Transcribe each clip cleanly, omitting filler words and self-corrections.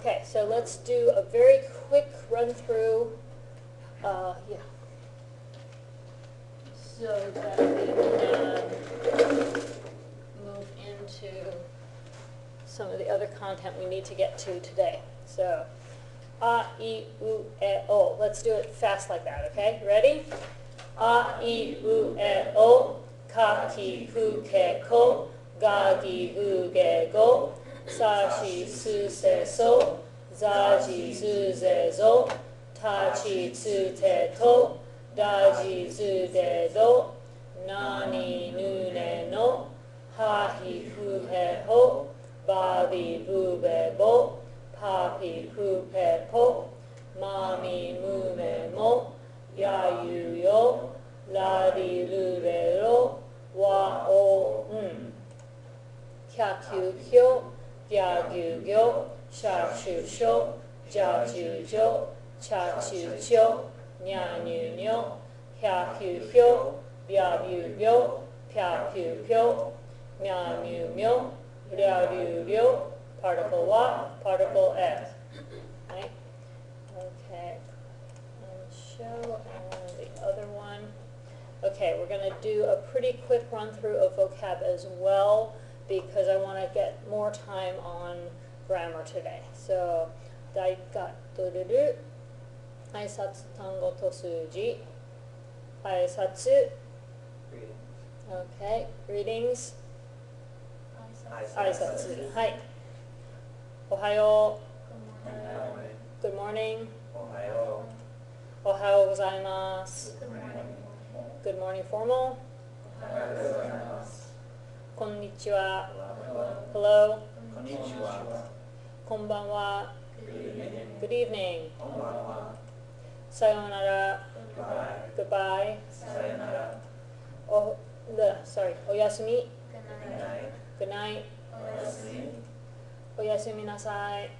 Okay, so let's do a very quick run through. Yeah. So that we can move into some of the other content we need to get to today. So, a, I, U, E, O. Let's do it fast like that, okay? Ready? A, I, U, E, O. Ka, ki, ku, ke, ko. Ga, gi, gu, ge, go. Sa, chi, su, se, so. Za, ji, zu, ze, zo. Ta, chi, tsu, te, to. Da, ji, zu, de, do. Na, ni, nu, ne, no. Ha, hi, hu, he, ho. Ba, bi, bu, be, bo. Pa, pi, pu, pe, po. Ma, mi, mu, me, mo. Ya, yu, yo. La, di, lu, re, ro. Wa, o, Kya, kyu, kyo. Gya, gyu, gyo. Sha, chu, sho. Ja, ju, jo. Cha, chu, cho. Nya, nyu, nyo. Hya, hyu, hyo. Bya, byu, byo. Pya, pyu, pyo. Mya, myu, myo. Rya, ryu, ryo. Particle wa, particle s. Right? Okay. And show, and the other one. Okay, we're going to do a pretty quick run through of vocab as well, because I want to get more time on grammar today. So, 大がとるる挨拶単語と数字挨拶 Okay, greetings 挨拶はいおはよう Good morning おはようございます Good morning formal こんにちは Hello こんばんは Good evening さようなら Goodbye おやすみ Good night おやすみなさい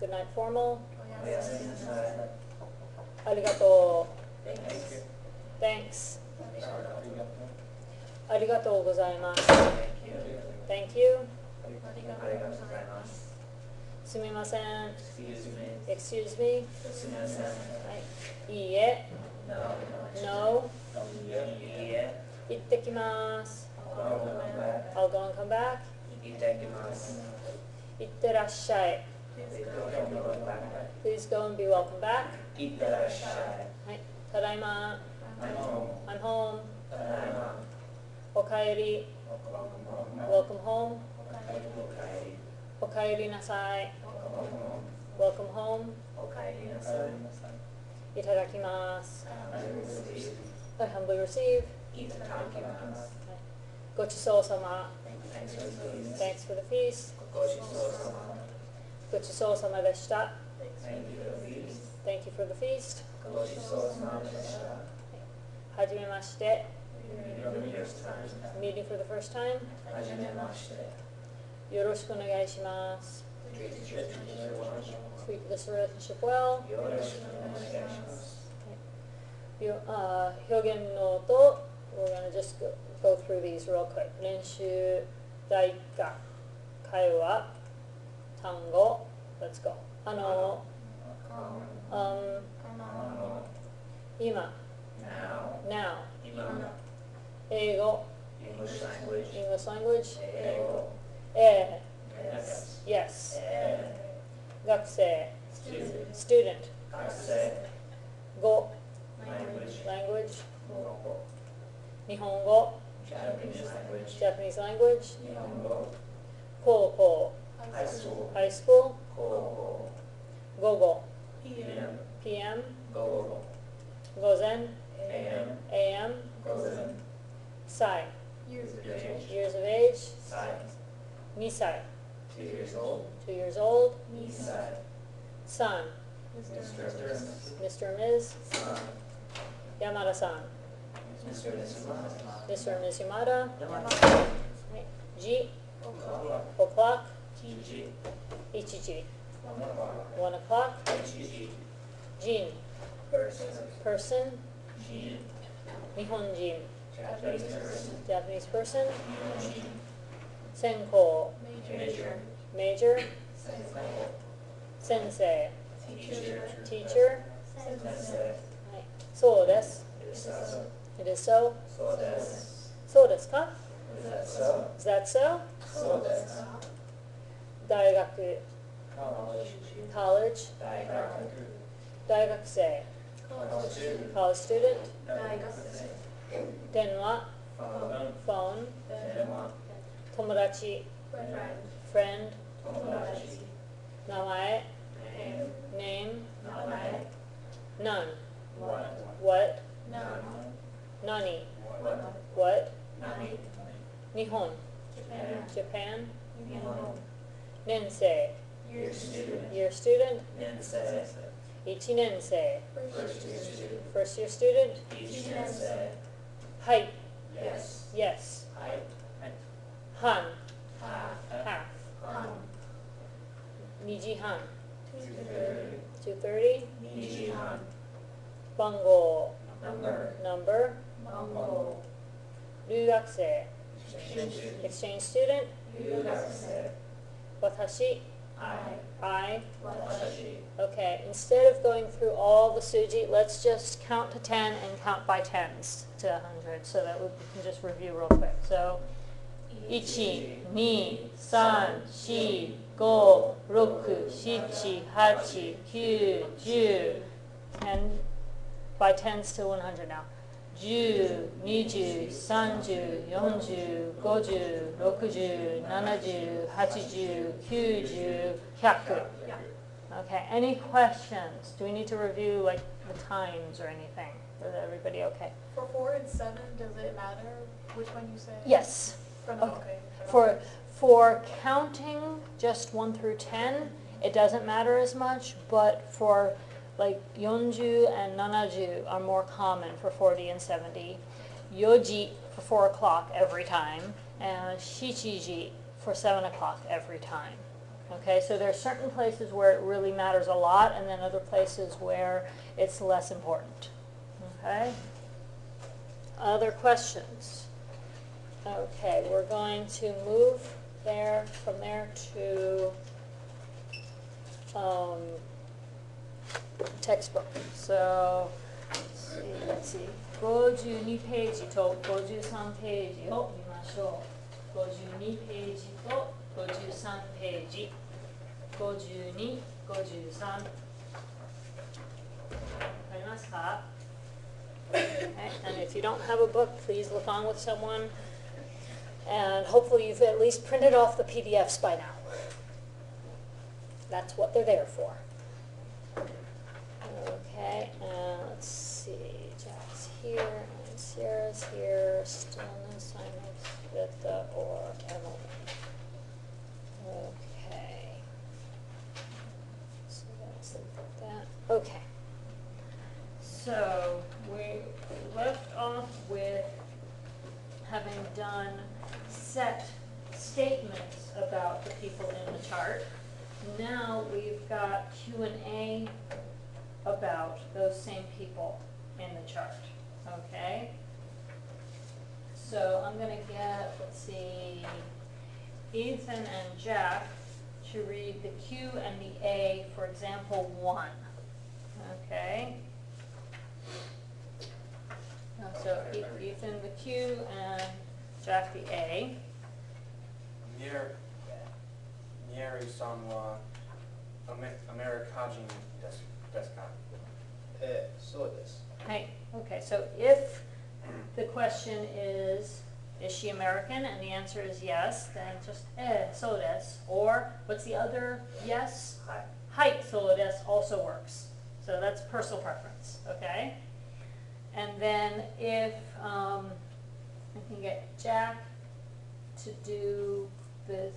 Good night formal ありがとう Thanks ありがとうございます Thank you すみません Excuse me はいいいえ No 行ってきます I'll go and come back 行ってらっしゃい Please go and be welcome back はいただいま I'm home おかえり Welcome home おかえりなさい Welcome home いただきます I humbly receive ごちそうさま Thanks for the feast ごちそうさまでした Thank you for the feast はじめまして Meeting for the first time よろしくお願いします Treat this relationship well 表現の音 We're going to just go through these real quick 練習第1課会話単語 Let's go 今 Now 英語 English language Yes 学生 Student 語 Language 日本語 Japanese language 高校 High school 午後 PM 午前 AM 歳 Years of age 2歳 2 years old son Mr. and Ms. 山田さん Mr. and Ms. Yamada 時 o'clock 1時 1 o'clock 人 person 日本人 Japanese person 専攻 major Sensei. Teacher. Teacher. Sensei. はい。そうです。It is so. そうです。そうですか Is that so? Is that so? そうです。大学。College. College. 大学。大学生。College student. College student. 大学生。電話。Phone. 電話。友達。Friend. 友達。名前。Name. Name. 名前。None. What. What. None. 何 What. What. 何。日本。Japan. Japan. 日本。年生。Year student. Year student. 年生。一年生。First year student. First year student. 一年生。はい。 Yes. Yes. はい。半。Half. Half. 半。2時半。 2:30. 2:30. 2時半。番号。 Number. Number. 番号。留学生。 Exchange. Exchange student. 留学生。私。I. 私。 Okay, instead of going through all the suji, let's just count to 10 and count by tens to 100 so that we can just review real quick. So, 1, 2, 3, 4, 5, 6, 7, 8, 9, 10, 10 by tens to 100 now. 10, 20, 30, 40, 50, 60, 70, 80, 90, 100. Okay, any questions? Do we need to review like the times or anything? Is everybody okay? For 4 and 7, does it matter which one you say? Yes. For Okay. okay. For counting just 1 through 10, it doesn't matter as much, but for like 40 and 70 are more common for 40 and 70. Yoji for 4 o'clock every time, and shichiji for 7 o'clock every time. Okay, so there are certain places where it really matters a lot, and then other places where it's less important. Okay? Other questions? Okay, we're going to move from there to textbook. So, let's see. 52ページと53ページを見ましょう。52ページと53ページ。52、53。わかりますか? Okay, and if you don't have a book, please look on with someone. And hopefully you've at least printed off the PDFs by now. That's what they're there for. Okay, and let's see. Jack's here, and Sarah's here. Still no assignments with or Emily. Okay. So that's that. Okay. So we left off with having done set statements about the people in the chart. Now we've got Q&A about those same people in the chart. Okay? So I'm going to get, let's see, Ethan and Jack to read the Q and the A for example 1. Okay? So Ethan the Q and Jack the A. 宮城さんはアメリカ人ですか? そうです。 Hey, okay, so if the question is she American? And the answer is yes, then just, そうです. Or, what's the other yes? はい、そうです also works. So that's personal preference, okay? And then if I can get Jack to do the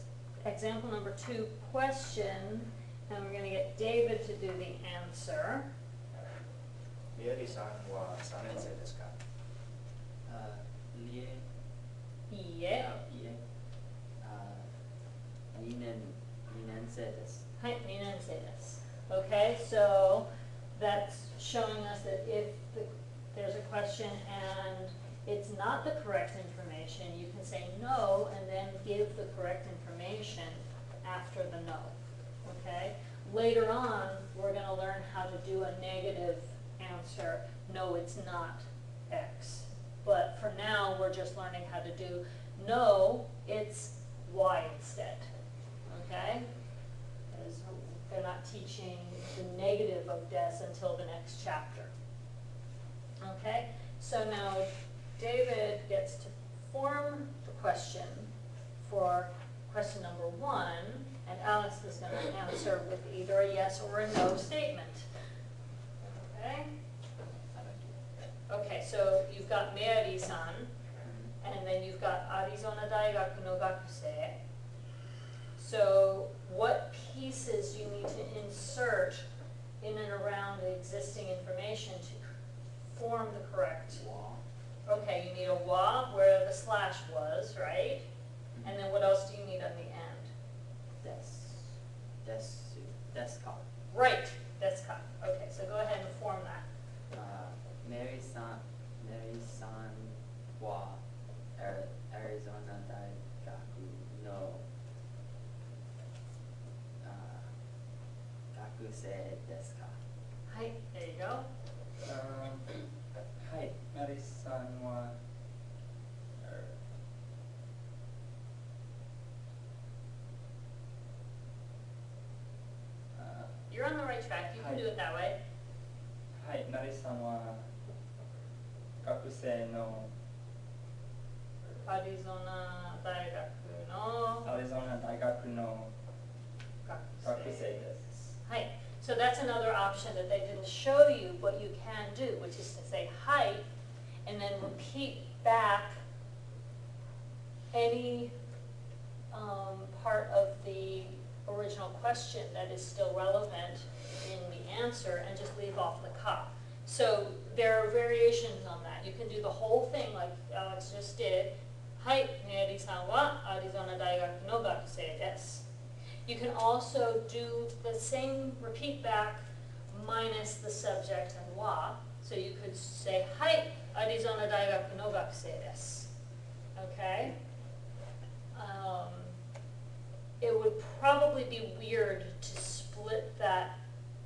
example number 2 question, and we're going to get David to do the answer. 宮城さんは3年生ですか? いいえ。いいえ。2年生です。はい、2年生です. Okay, so that's showing us that if there's a question and it's not the correct information, you can say no and then give the correct information after the no. okay? Later on, we're gonna learn how to do a negative answer, no, it's not X. But for now, we're just learning how to do, no, it's Y instead, okay? Because they're not teaching the negative of des until the next chapter. Okay, so now David gets to form the question for question number 1, and Alex is going to answer with either a yes or a no statement. Okay? Okay, so you've got Meari-san, and then you've got Arizona Daigaku no Gakusei. So what pieces you need to insert in and around the existing information to form the correct? Okay, you need a wa where the slash was, right? And then what else do you need on the end? Deska. Right, that's cut. Okay, so go ahead and form that. Mary-san wa Arizona Daigaku no Gakusei desu ka? Hi, there you go. はい、マリさんは、You're on the right track. You can do it that way. はい、マリさんは学生のアリゾナ大学のアリゾナ大学の学生です。はい. So that's another option that they didn't show you, but you can do, which is to say hi, and then repeat back any part of the original question that is still relevant in the answer, and just leave off the ka. So there are variations on that. You can do the whole thing like Alex just did. Hai, Meari-san wa Arizona Daigaku no gakusei desu. You can also do the same repeat back minus the subject and wa. So you could say, Hai, Arizona Daigaku no gakusei desu. Okay? It would probably be weird to split that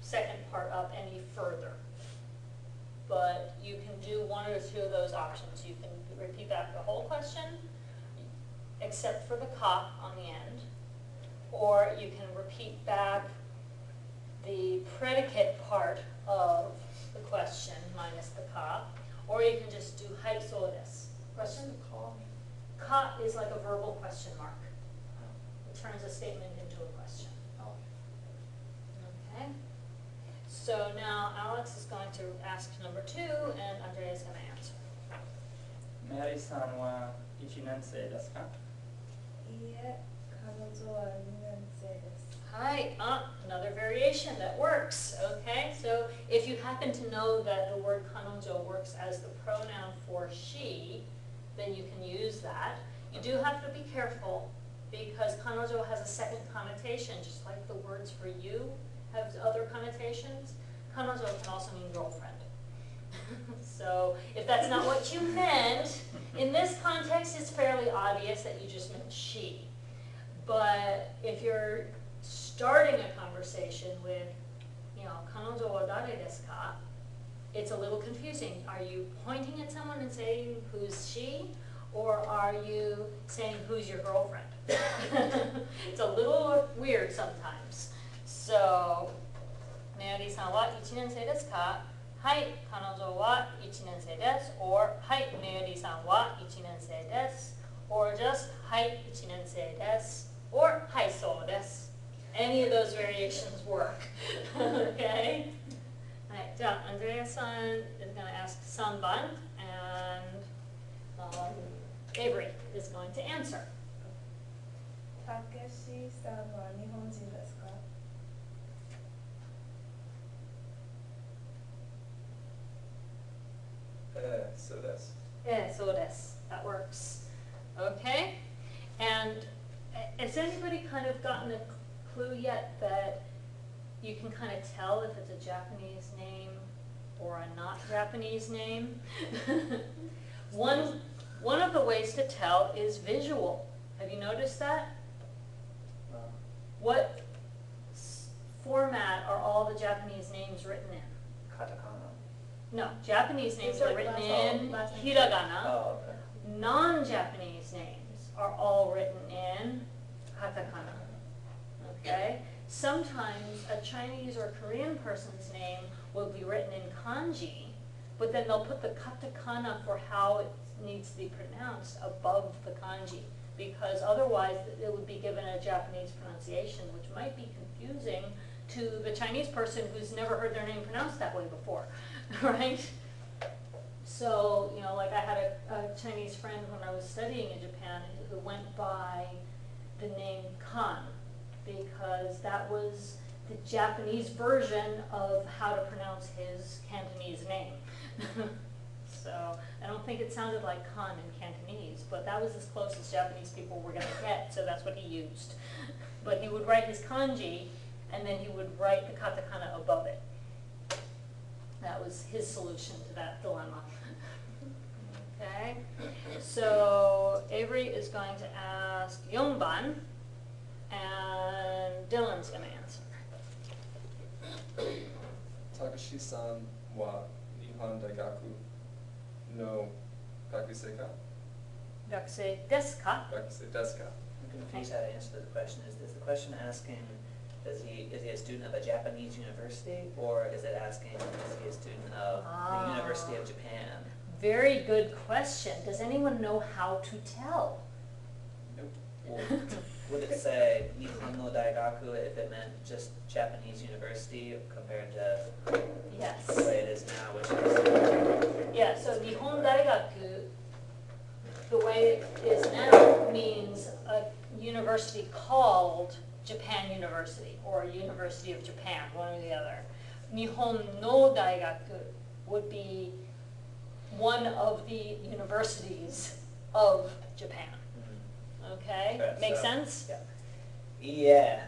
second part up any further. But you can do one or two of those options. You can repeat back the whole question, except for the ka on the end. Or you can repeat back the predicate part of the question minus the ka. Or you can just do hai so desu. Question? Ka is like a verbal question mark. It turns a statement into a question. Okay? So now Alex is going to ask number 2, and Andrea is going to answer. メアリーさんは1年生ですか？いいえ、彼女は2年生です。 Hi, another variation that works, okay? So if you happen to know that the word kanojo works as the pronoun for she, then you can use that. You do have to be careful because kanojo has a second connotation, just like the words for you have other connotations. Kanojo can also mean girlfriend. So if that's not what you meant, in this context it's fairly obvious that you just meant she. But if you're starting a conversation with, kanojo wa dare desu ka? It's a little confusing. Are you pointing at someone and saying, who's she? Or are you saying, who's your girlfriend? It's a little weird sometimes. So, Meari-san wa 1年生ですか? はい、彼女は1年生です。Or, はい、Meari-san wa 1年生です。Or just, はい、1年生です。Or, はい、そうです。Any of those variations work. Okay? Alright, じゃあ、Andrea-san is going to ask 3番, and Avery is going to answer. たけしさんは日本人ですか？そうです。そうです. That works. Okay? And has anybody kind of gotten a clue yet that you can kind of tell if it's a Japanese name or a not Japanese name? One of the ways to tell is visual. Have you noticed that? What Japanese names written in? Katakana. No, Japanese names It's are like written last- in last name. hiragana. Oh, okay. Non-Japanese names are all written in katakana. Okay? Sometimes a Chinese or Korean person's name will be written in kanji, but then they'll put the katakana for how it needs to be pronounced above the kanji, because otherwise it would be given a Japanese pronunciation, which might be confusing to the Chinese person who's never heard their name pronounced that way before, right? So, like I had a Chinese friend when I was studying in Japan who went by the name Kan, because that was the Japanese version of how to pronounce his Cantonese name. So I don't think it sounded like Kan in Cantonese, but that was as close as Japanese people were going to get, so that's what he used. But he would write his kanji, and then he would write the katakana above it. That was his solution to that dilemma. Okay, so Avery is going to ask Yongban, and Dylan's going to answer. Takashi-san wa Nihon Daigaku no gakusei ka? Gakusei desu ka? Gakusei desu ka? I'm confused how to answer the question. Is the question asking, is he a student of a Japanese university, or is it asking, is he a student of the University of Japan? Very good question. Does anyone know how to tell? Would it say Nihon no Daigaku if it meant just Japanese university compared to Yes. the way it is now, which is Yeah, so Nihon Daigaku, the way it is now, means a university called Japan University, or University of Japan, one or the other. Nihon no Daigaku would be one of the universities of Japan. Okay? Okay, Make so- sense? Yeah.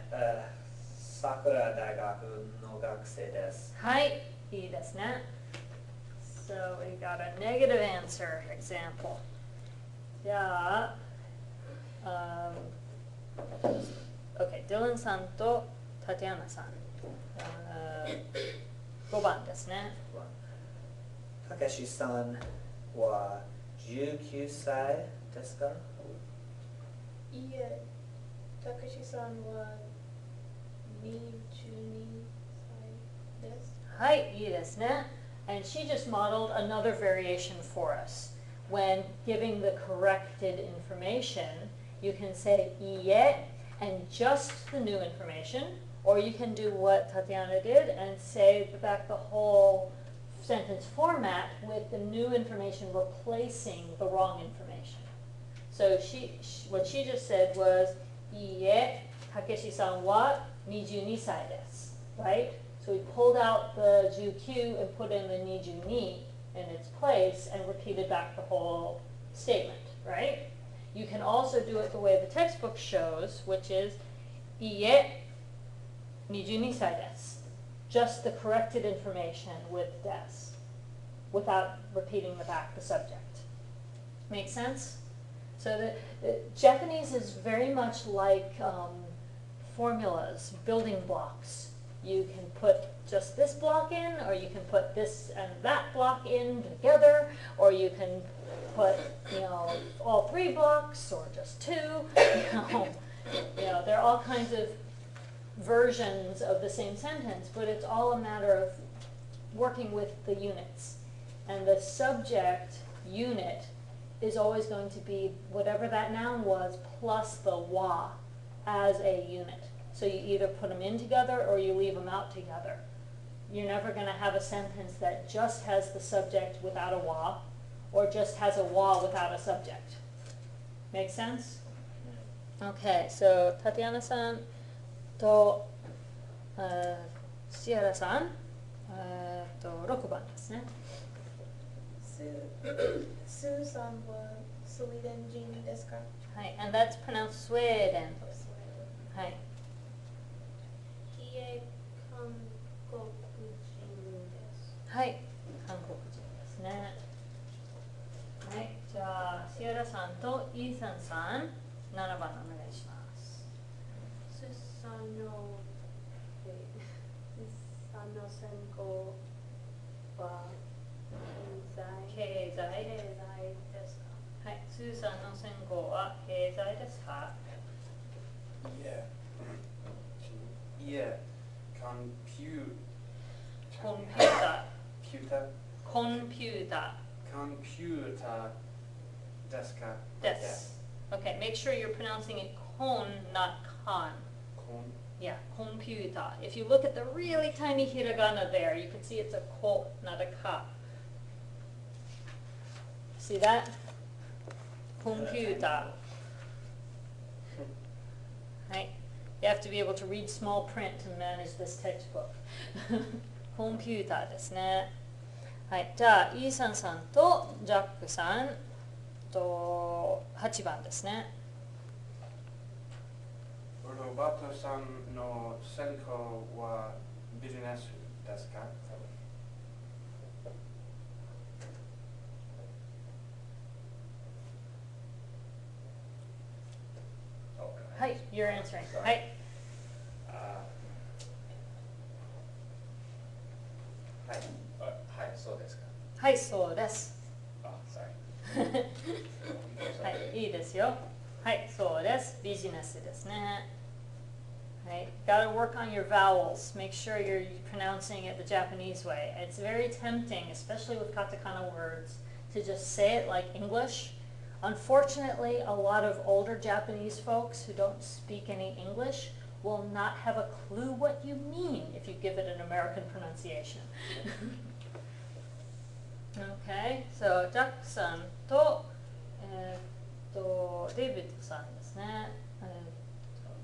Sakura Daigaku no gakusei desu. はい、いいですね. So we got a negative answer example. じゃあ、okay, Dylan さんとタティアナさん。5番ですね。Takeshi-san wa 19歳ですか? いいえ、たけしさんは22歳です。はい、いいですね. And she just modeled another variation for us. When giving the corrected information, you can say いいえ and just the new information, or you can do what Tatiana did and say back the whole sentence format with the new information replacing the wrong information. So what she just said was いいえ、Takeshi-san wa 22歳です, right? So we pulled out the JQ and put in the 22 in its place and repeated back the whole statement, right? You can also do it the way the textbook shows, which is いいえ、22歳です. Just the corrected information with des, without repeating the subject. Make sense? So the Japanese is very much like formulas, building blocks. You can put just this block in, or you can put this and that block in together, or you can put, all 3 blocks, or just 2. There are all kinds of versions of the same sentence, but it's all a matter of working with the units. And the subject unit is always going to be whatever that noun was plus the wa as a unit. So you either put them in together or you leave them out together. You're never going to have a sentence that just has the subject without a wa, or just has a wa without a subject. Make sense? Okay, so Tatiana-san to Sierra-san, 6番ですね。スーさんはスウェーデン人ですか? はい、and that's pronounced Sweden. はい。いいえ、韓国人です。はい、韓国人ですね。はい、じゃあ、シエラさんとイーサンさん、7番お願いします。スーさんの、の専攻は経済ですか？はい、スーさんの専攻は経済ですか？いえ。いえ。コンピュコンピュータピューター。コンピュータコンピュータですか？ーです。Okay, make sure you're pronouncing it kon, not kan. コン Yeah, computer. If you look at the really tiny hiragana there, you can see it's a ko, not a ka. See that? Computer. Right? You have to be able to read small print to manage this textbook. Computer ですね。はい、じゃあ、イーサンさんとジャックさんと8番ですね。ロバートさんの専攻はビジネスですか？はい、you're answering. はい。はい、はい、そうですか。はい、そうです。あ、sorry。はい、いいですよ。はい、そうです。ビジネスですね。Right? Got to work on your vowels. Make sure you're pronouncing it the Japanese way. It's very tempting, especially with katakana words, to just say it like English. Unfortunately, a lot of older Japanese folks who don't speak any English will not have a clue what you mean if you give it an American pronunciation. Okay, so Jack-san と、デイビッドさんですね。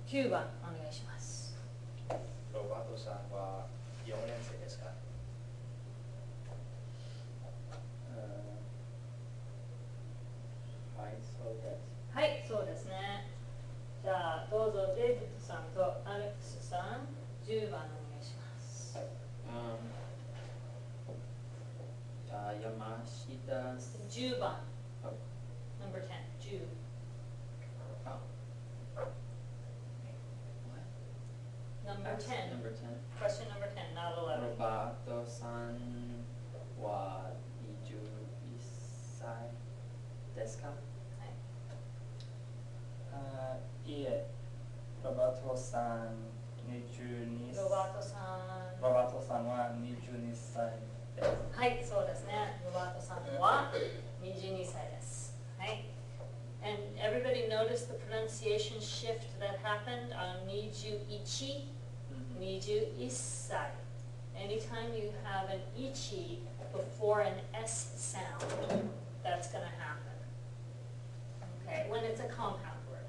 9番お願いします。ロバートさんは4年生ですか？はい、そうです。はい、そうですね。じゃあ、どうぞデイビッドさんとアレックスさん、10番お願いします。じゃあ、山下10番。Number 10, 10. Number 10. Number 10. Question number 10, not 11. ロバートさんは21歳ですか？いえ、ロバートさん22歳。ロバートさん。ロバートさんは22歳です。はい、そうですね。ロバートさんは22歳です。はい。And everybody noticed the pronunciation shift that happened on 21, 21歳. Anytime you have an ichi before an S sound, that's going to happen. Okay, when it's a compound word,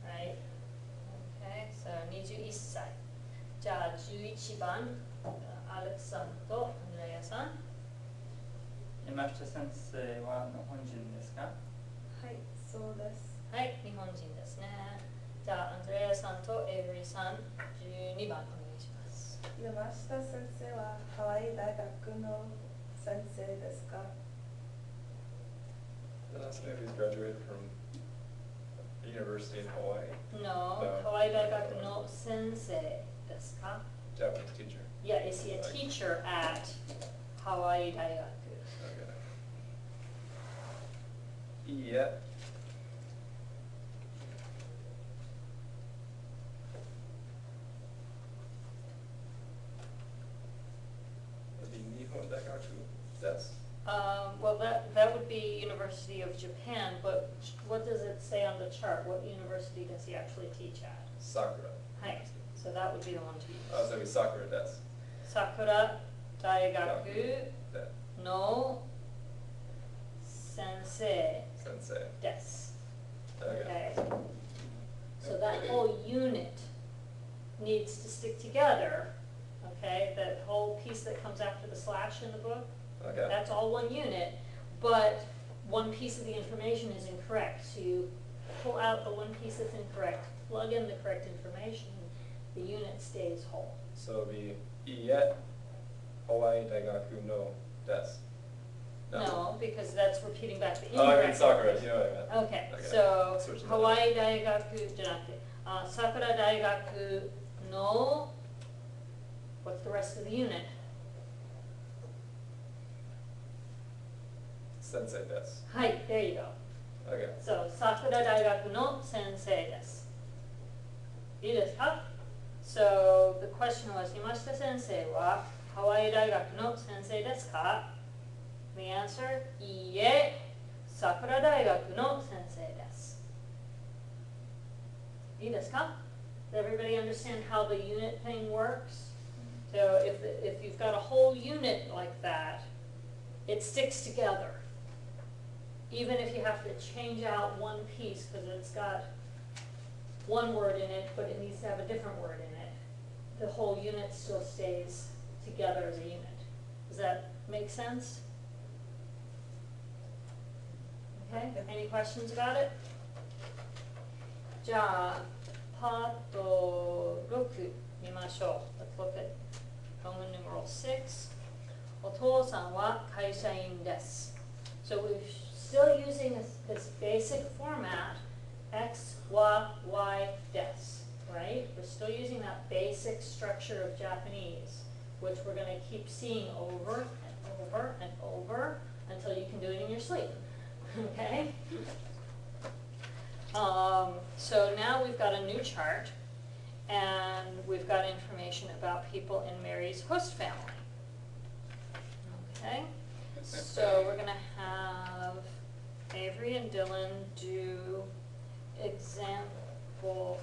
right? Okay, so 21歳. じゃあ11番、アレクさんとアンドレアさん。山下先生は日本人ですか？はい、そうです。はい、日本人ですね。じゃあ、アンドレアさんとエイブリーさん、12番お願いします。山下先生はハワイ大学の先生ですか？ Then ask me if he's graduated from a university in Hawaii. No, No. ハワイ大学の先生ですか？ Japanese teacher. Yeah, is he a teacher at ハワイ大学？ Okay. Yeah. That'd be Nihon Daigaku desu. Well, that would be University of Japan, but what does it say on the chart? What university does he actually teach at? Sakura. Hi, so that would be the one to use. So it'd be Sakura desu. Sakura Daigaku De- no Sensei Sensei. desu. Okay. Okay. So that whole unit needs to stick together, okay? That whole piece that comes after the slash in the book, Okay. that's all one unit, but one piece of the information is incorrect. So you pull out the one piece that's incorrect, plug in the correct information, the unit stays whole. So it'd be Iet Hawaii Daigaku no desu. No, because that's repeating back the Oh, I mean incorrect Sakura, information. you know what I meant. Okay, Okay. so Switch it up. Hawaii 大学じゃなくて、Sakura 大学の What's the rest of the unit? Sensei desu. Hi, there you go. Okay. So, Sakura Daigaku no sensei desu. いいですか? So, the question was, Yamashita sensei wa Hawaii Daigaku no sensei desu ka? The answer, いいえ、Sakura Daigaku no sensei desu. いいですか? Does everybody understand how the unit thing works? So if you've got a whole unit like that, it sticks together. Even if you have to change out one piece because it's got one word in it, but it needs to have a different word in it, the whole unit still stays together as a unit. Does that make sense? Okay, any questions about it? じゃあ、パート6見ましょう。Let's look at Roman numeral 6. お父さんは会社員です。So we're still using this basic format, X, Y, Y, des, right? We're still using that basic structure of Japanese, which we're going to keep seeing over and over and over until you can do it in your sleep, okay? So now we've got a new chart, and we've got information about people in Mary's host family. Okay, so we're going to have Avery and Dylan do example,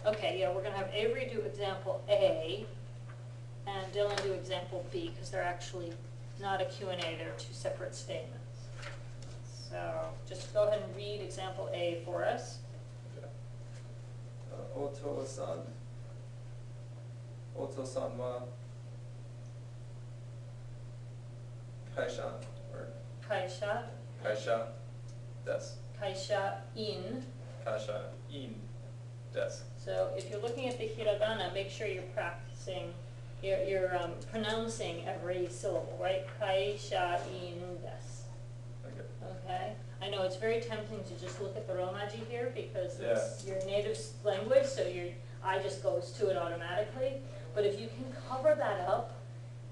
okay, yeah, we're going to have Avery do example A, and Dylan do example B, because they're actually not a Q&A, they're two separate statements. So just go ahead and read example A for us. Oto-san wa kaisha or Kaisha. kaisha desu. Kaisha in. Kaisha in desu. So if you're looking at the hiragana, make sure you're practicing, you're pronouncing every syllable, right? Kaisha in desu. Okay, I know it's very tempting to just look at the Romaji here because it's your native language, so your eye just goes to it automatically. But if you can cover that up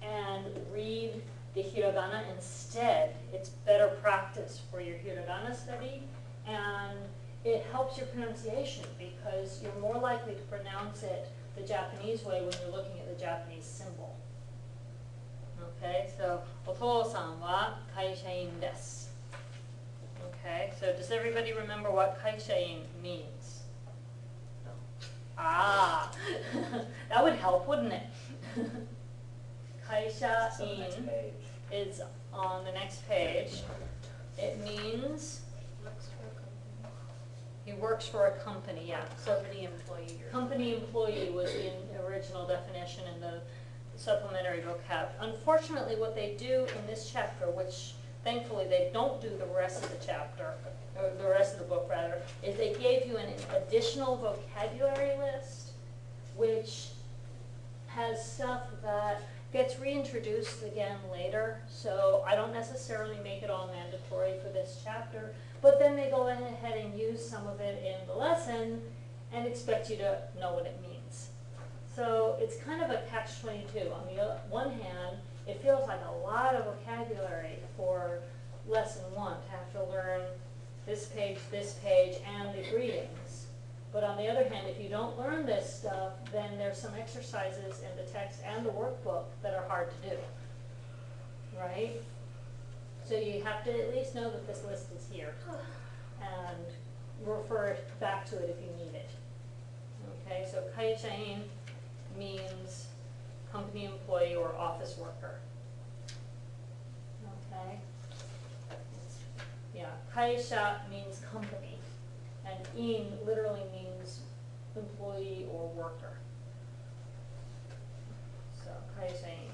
and read the hiragana instead, it's better practice for your hiragana study, and it helps your pronunciation because you're more likely to pronounce it the Japanese way when you're looking at the Japanese symbol. Okay, so, お父さんは会社員です。Okay, so does everybody remember what kaisha-in means? No. Ah, that would help, wouldn't it? Kaisha-in is on the next page. It means he works for a company, yeah. So Company employee. company employee was the original definition in the supplementary vocab. Unfortunately, what they do in this chapter, which thankfully they don't do the rest of the chapter, or the rest of the book rather, is they gave you an additional vocabulary list which has stuff that gets reintroduced again later, so I don't necessarily make it all mandatory for this chapter, but then they go ahead and use some of it in the lesson and expect you to know what it means. So it's kind of a catch-22. On the one hand, it feels like a lot of vocabulary for lesson 1 to have to learn this page, and the greetings. But on the other hand, if you don't learn this stuff, then there's some exercises in the text and the workbook that are hard to do, right? So you have to at least know that this list is here and refer back to it if you need it. Okay, so kaisha-in means company employee or office worker. Okay. Yeah, kaisha means company, and in literally means employee or worker. So kaisha-in.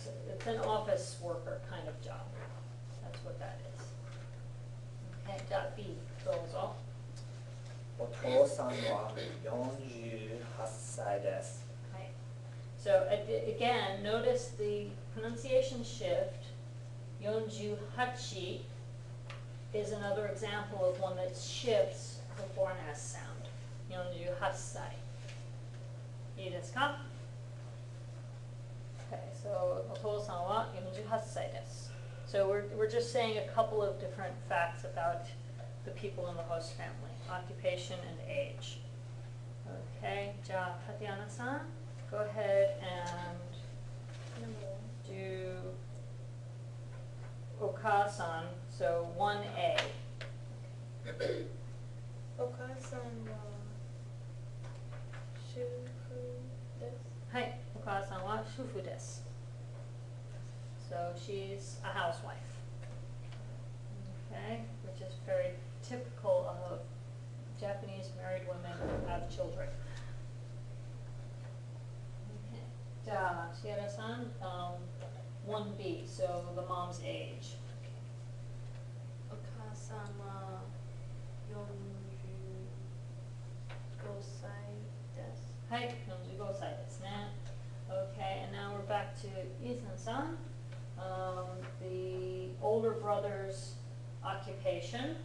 So it's an office worker kind of job. That's what that is. Okay, dot B, dozo. お父さんは48歳です。 Right. So again, notice the pronunciation shift. 48 is another example of one that shifts before an S sound. 48歳.いいですか? Okay, so お父さんは48歳です. So we're just saying a couple of different facts about the people in the host family, occupation and age. Okay, じゃあ、タティアナさん, go ahead and do お母さん, so 1A. お母さんは主婦です。はい、お母さんは主婦です. So she's a housewife. Okay, which is very typical of Japanese married women who have children. Okay. じゃあ、シエラさん、1B, so the mom's age. お母さんは45歳です。はい、45歳ですね. Okay, and now we're back to Ethan-san. The older brother's occupation.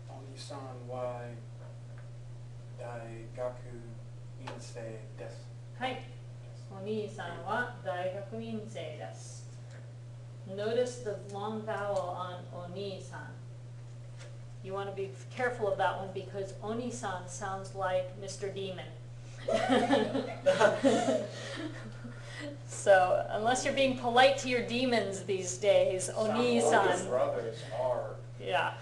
お兄さんは大学院生です。はい、お兄さんは大学院生です. Notice the long vowel on お兄さん. You want to be careful of that one because Oni-san sounds like Mr. Demon. So unless you're being polite to your demons these days, Oni-san. Some older brothers are. Yeah,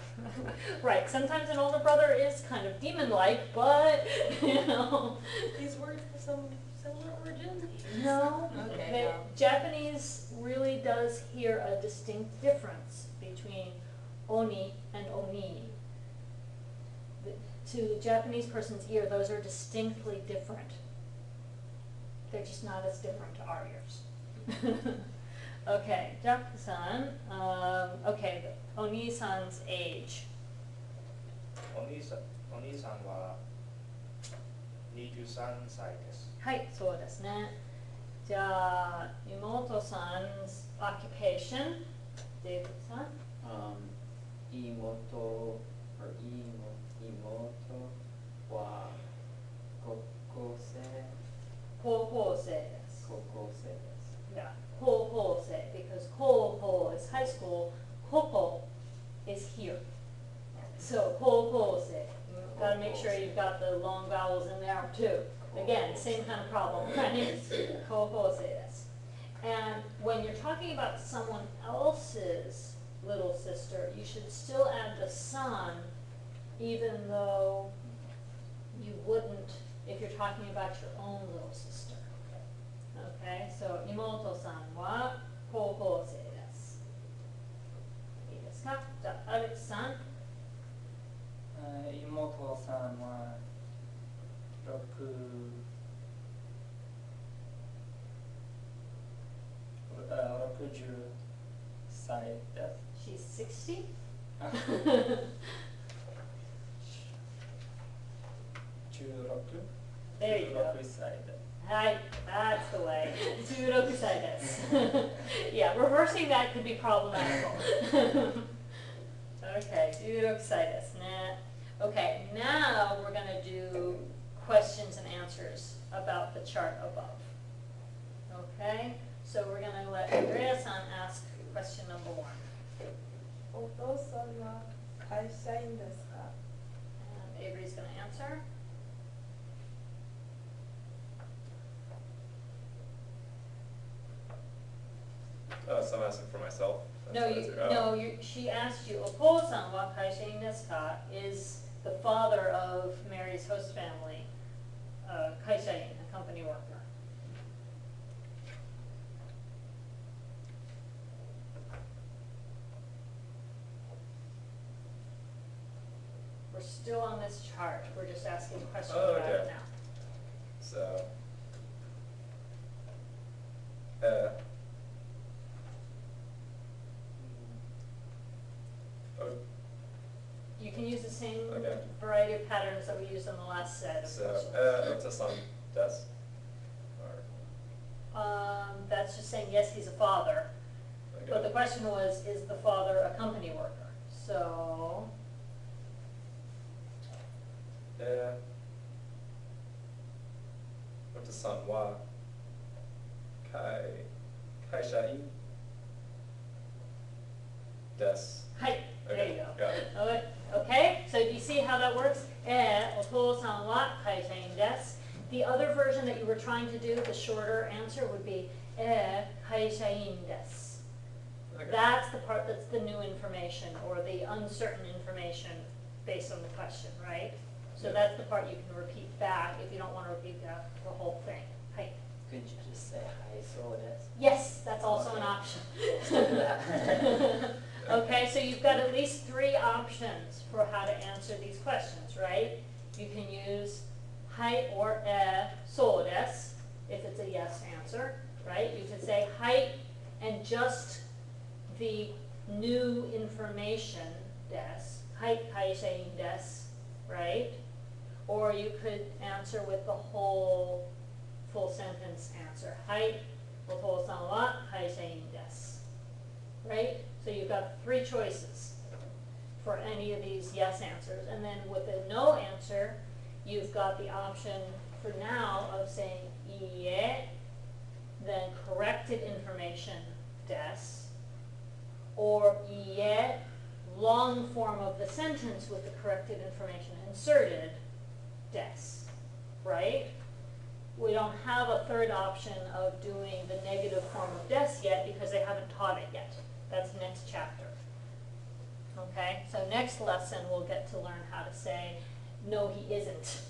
right. Sometimes an older brother is kind of demon-like, but you know. These words have some similar origin? No. Okay, no. Japanese really does hear a distinct difference between Oni and Oni. To the Japanese person's ear, those are distinctly different. They're just not as different to our ears. Okay, Jack-san, okay, Oni-san's age. お兄さんは23歳です。はい、そうですね。じゃあ、妹さん's occupation. David-san? 妹は高校生です。Yeah, 高校生 because 高校 is high school, 高校 is here. So 高校生. You've got to make sure you've got the long vowels in there too. Again, same kind of problem, right? 高校生です. And when you're talking about someone else's little sister, you should still add the son, even though you wouldn't if you're talking about your own little sister. Okay, so 妹さんは高校生です. いいですか? じゃあ、アレックスさん。妹さんは60歳です。She's 60? There you go. 16歳です。はい, that's the way. 16歳です. Yeah, reversing that could be problematical. Okay, 16歳ですね. Okay, now we're going to do questions and answers about the chart above. Okay, so we're going to let Andrea-san ask question number 1. お父さんは会社員ですか? And Avery's going to answer. So I'm asking for myself. That's No, what you, it's- oh. no, you, she asked you, お父さんは会社員ですか is the father of Mary's host family, 会社員, a company worker. We're still on this chart, we're just asking questions Oh, about it okay. now. So, oh, You can use the same Okay. variety of patterns that we used on the last set of so, questions. お父さんです or, That's just saying, yes, he's a father. okay. But the question was, is the father a company worker? So, お父さんは会社員です。はい, there you go. Yeah. Okay, so do you see how that works? お父さんは会社員です. The other version that you were trying to do, the shorter answer would be 会社員です. Okay. That's the part that's the new information or the uncertain information based on the question, right? So Yeah. that's the part you can repeat back if you don't want to repeat the whole thing. Hi. Could you just say hi, so that's Yes, that's also an Okay. option. do that. Okay, so you've got at least 3 options for how to answer these questions, right? You can use はい or そうです if it's a yes answer, right? You could say はい and just the new information です。はい、会社員です right? Or you could answer with the whole full sentence answer. はい、お父さんは会社員です right? So you've got 3 choices for any of these yes answers. And then with a no answer, you've got the option for now of saying いいえ, then corrected information です, or いいえ, long form of the sentence with the corrected information inserted です, right? We don't have a third option of doing the negative form of des yet because they haven't taught it yet. That's next chapter. Okay, so next lesson we'll get to learn how to say, no, he isn't.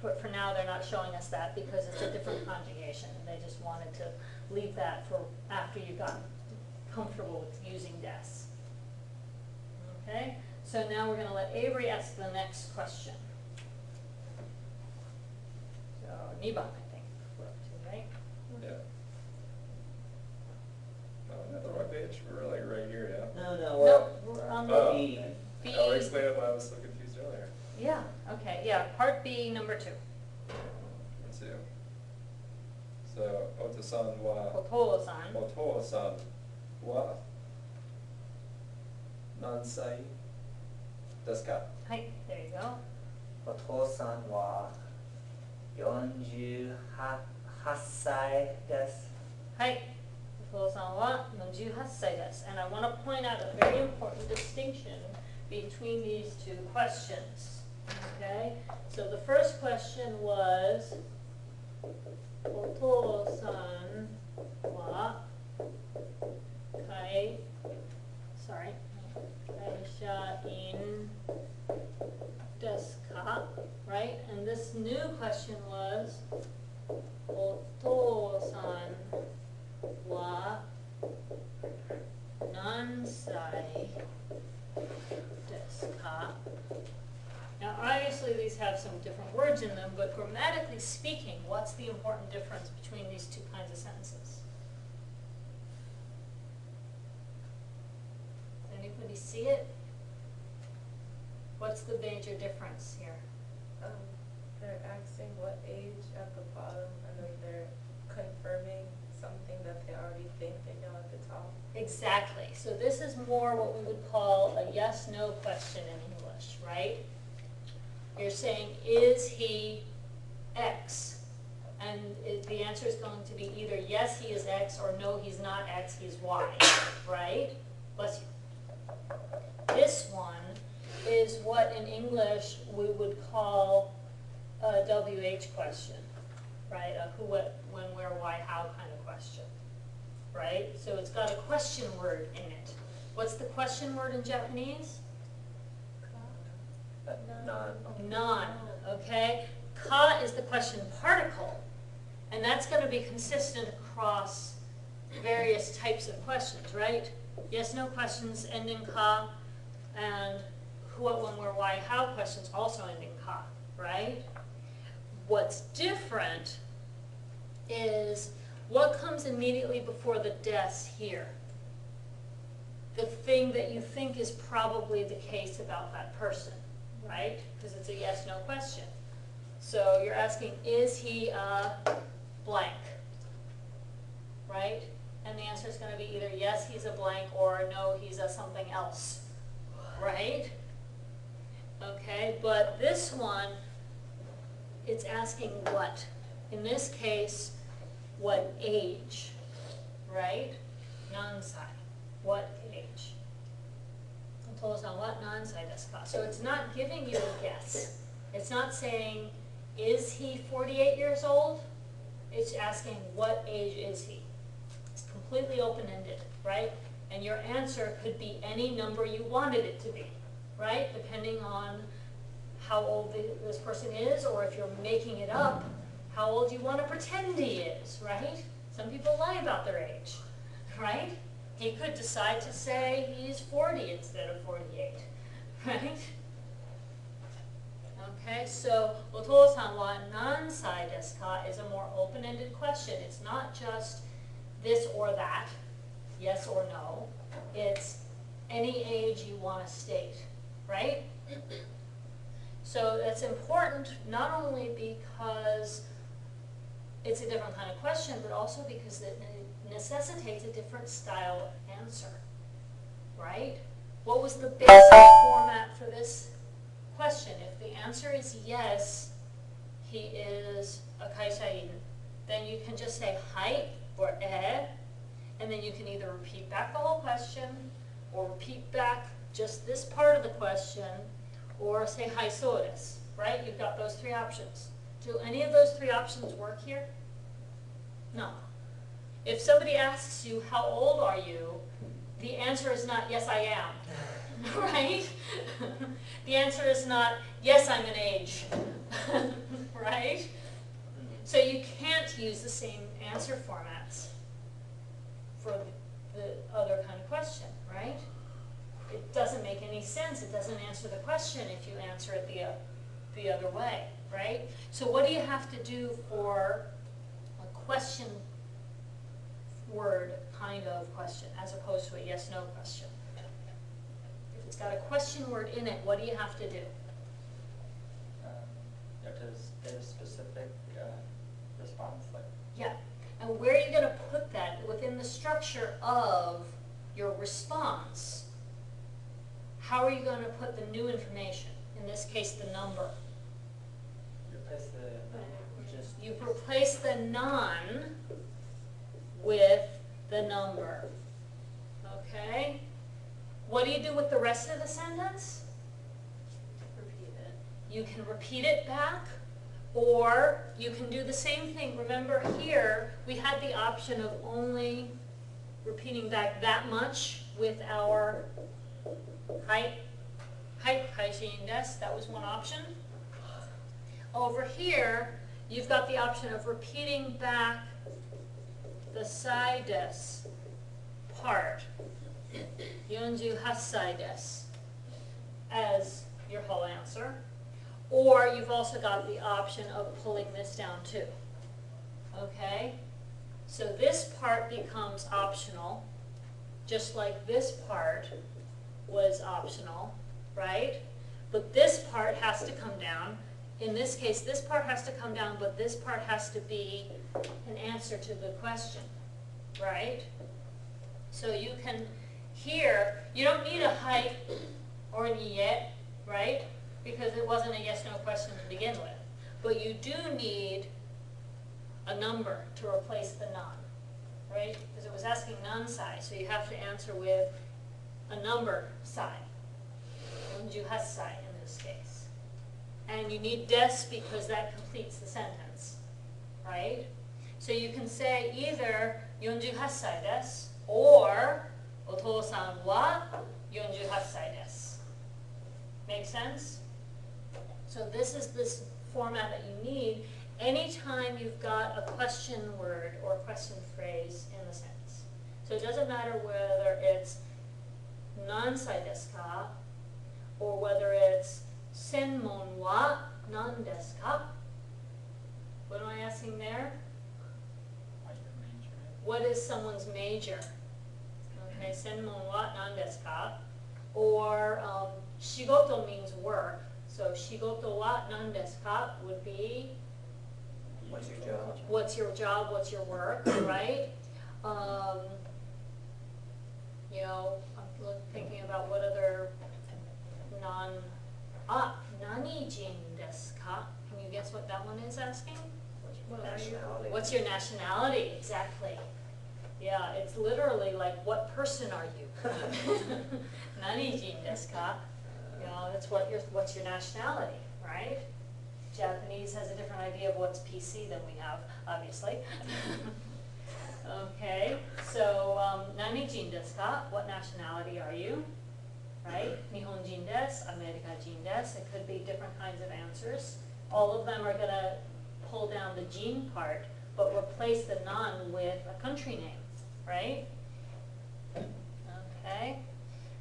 But for now, they're not showing us that because it's a different conjugation. And they just wanted to leave that for after you got comfortable with using des. Okay, so now we're going to let Avery ask the next question. So, 2番, I think, we're up to, right? Yeah. No, not the right page. We're really right here now. No, No, we're on the Oh. B. B. I'll explain why I was so confused earlier. Yeah, okay, yeah, part B, number 2. Let's see. So, お父さんはお父さんお父さんは何歳ですか？はい、there you go. お父さんは48歳です。はい、お父さんは48歳です。And I want to point out a very important distinction between these 2 questions. Okay, so the first question was お父さんは会社員ですか? Right? And this new question was お父さんは何歳ですか? Now, obviously, these have some different words in them, but grammatically speaking, what's the important difference between these 2 kinds of sentences? Anybody see it? What's the major difference here? They're asking what age at the bottom, and then they're confirming something that they already think they know at the top. Exactly. So this is more what we would call a yes-no question in English, right? You're saying, is he X? And the answer is going to be either yes, he is X, or no, he's not X, he's Y, right? Bless you. This one is what in English we would call a WH question, right? A who, what, when, where, why, how kind of question, right? So it's got a question word in it. What's the question word in Japanese? None. Non, okay? Ka is the question particle, and that's going to be consistent across various types of questions, right? Yes, no questions end in ka, and who, what, when, where, why, how questions also end in ka, right? What's different is what comes immediately before the des here. The thing that you think is probably the case about that person, right? Because it's a yes-no question. So you're asking, is he a blank, right? And the answer is going to be either yes, he's a blank, or no, he's a something else, right? Okay, but this one, it's asking what. In this case, what age, right? Nansai, what age? Otosan, what nansai desu ka? So it's not giving you a guess. It's not saying, is he 48 years old? It's asking, what age is he? It's completely open-ended, right? And your answer could be any number you wanted it to be, right? Depending on how old this person is, or if you're making it up, how old you want to pretend he is, right? Some people lie about their age, right? He could decide to say he's 40 instead of 48, right? Okay, so Otou-san wa nansai desu ka is a more open-ended question. It's not just this or that, yes or no. It's any age you want to state, right? So that's important not only because it's a different kind of question, but also because it necessitates a different style of answer, right? What was the basic format for this question? If the answer is yes, he is a kaishain, then you can just say hai or and then you can either repeat back the whole question or repeat back just this part of the question or say hai so desu, right? You've got those three options. Do any of those three options work here? No. If somebody asks you, how old are you? The answer is not, yes, I am, right? The answer is not, yes, I'm an age, right? So you can't use the same answer formats for the other kind of question, right? It doesn't make any sense. It doesn't answer the question if you answer it the other way, right? So what do you have to do for a question word kind of question as opposed to a yes-no question? If it's got a question word in it, what do you have to do? You have to state a specific response, like. Yeah. And where are you going to put that within the structure of your response? How are you going to put the new information? In this case, the number. Replace the just. You replace the non with the number. Okay? What do you do with the rest of the sentence? Repeat it. You can repeat it back, or you can do the same thing. Remember here, we had the option of only repeating back that much with our height kaishin desu. That was one option. Over here, you've got the option of repeating back the sai desu part, 48歳です, as your whole answer. Or you've also got the option of pulling this down too. Okay? So this part becomes optional, just like this part was optional, right? But this part has to come down. In this case, this part has to come down, but this part has to be an answer to the question, right? So you can, here, you don't need a height or an iye, right? Because it wasn't a yes-no question to begin with. But you do need a number to replace the non, right? Because it was asking non-sai, so you have to answer with a number sai, 48歳 in this case. And you need des because that completes the sentence, right? So you can say either 48歳です or お父さんは48歳です. Make sense? So this is this format that you need anytime you've got a question word or question phrase in the sentence. So it doesn't matter whether it's 何歳ですか or whether it's 専門は何ですか? What am I asking there? What is someone's major? Okay, 専門は何ですか? Or 仕事 means work. So 仕事は何ですか would be What's your job? what's your job, what's your work, right? You know, I'm thinking about what other nani jin desu ka? Can you guess what that one is asking? What are you? Nationality. What's your nationality? Exactly. Yeah, it's literally like, what person are you? Nani jin desu ka? You know, that's what's your nationality, right? Japanese has a different idea of what's PC than we have, obviously. Okay, so nani jin desu ka? What nationality are you? Right? Nihon jin desu, America jin desu. It could be different kinds of answers. All of them are going to pull down the jin part, but replace the non with a country name, right? Okay.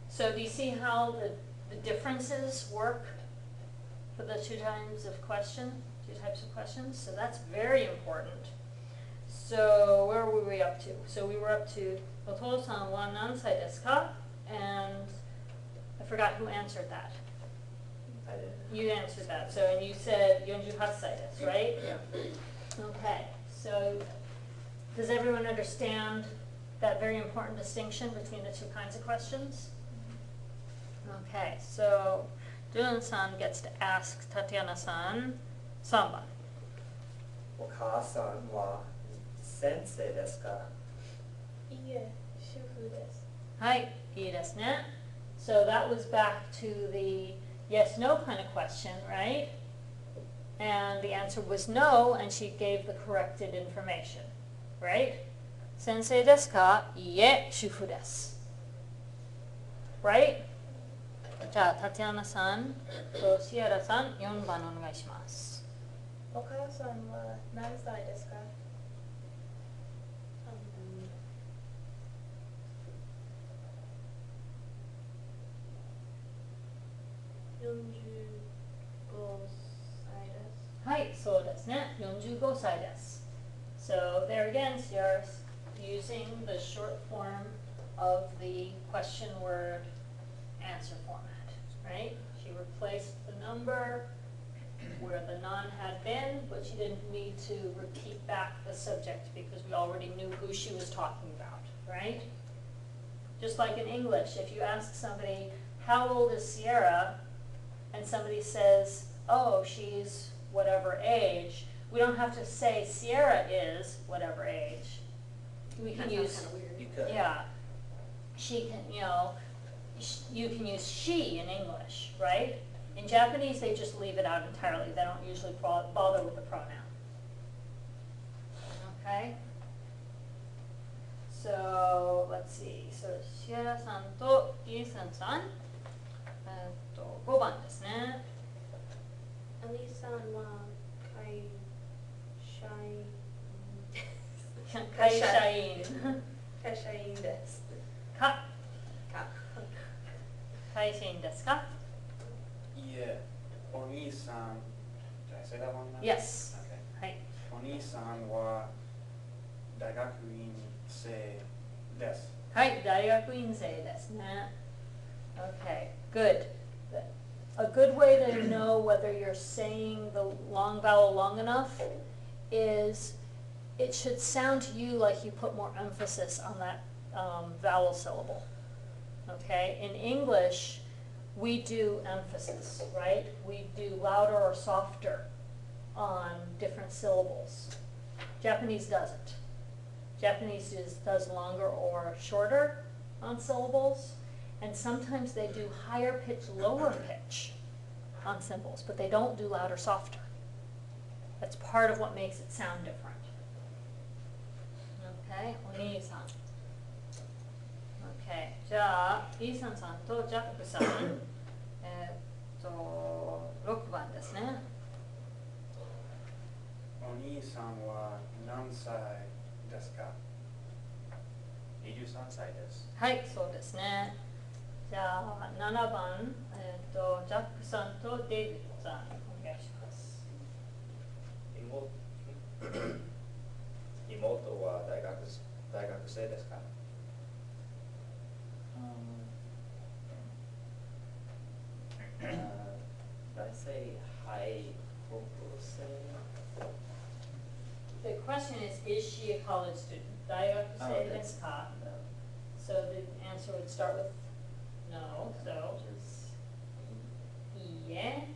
So do you see how the differences work for the two types of questions? So that's very important. So where were we up to? So we were up to Otou-san wa nansai desu ka? And I forgot who answered that. I did. You answered that. So and you said 48 desu, right? Yeah. Okay. So does everyone understand that very important distinction between the two kinds of questions? Okay. So Jun-san gets to ask Tatiana-san 3番. お母さんは先生ですか？いいえ、主婦です。はい、いいですね. So that was back to the yes-no kind of question, right? And the answer was no, and she gave the corrected information, right? 先生ですか? いいえ、主婦です. Right? じゃあ、タティアナさんとシアラさん、4番お願いします。お母さんは何歳ですか？45歳です。はい、そうですね。45歳です. So there again, Sierra's using the short form of the question word answer format, right? She replaced the number where the non had been, but she didn't need to repeat back the subject because we already knew who she was talking about, right? Just like in English, if you ask somebody, how old is Sierra? And somebody says, oh, she's whatever age, we don't have to say Sierra is whatever age. We can use, You could. yeah, she can, you know, you can use she in English, right? In Japanese, they just leave it out entirely. They don't usually bother with the pronoun. Okay? So, let's see. So, Sierra-sanとEthan-san、5番ですね。アニさんは会社員です。会社員。会社員です。か。会社員ですか? Yeah. お兄さん Did I say that one now? Yes. Okay. はい。お兄さんは大学院生です。はい、大学院生ですね。Okay, good. A good way to know whether you're saying the long vowel long enough is it should sound to you like you put more emphasis on that vowel syllable. Okay, in English, we do emphasis, right? We do louder or softer on different syllables. Japanese doesn't. Japanese does longer or shorter on syllables, and sometimes they do higher pitch, lower pitch on symbols, but they don't do louder, softer. That's part of what makes it sound different. Okay, お兄さん。Okay, じゃあ、イーサンさんとジャックさん、6番ですね。お兄さんは何歳ですか？ 23歳です。はい、そうですね。じゃあ、7番、ジャックさんとデイビッドさん、お願いします。妹は大学生ですか？ Did I say hi, 高校生? The question is she a college student? 大学生ですか? No. So the answer would start with no, so Just いいえ,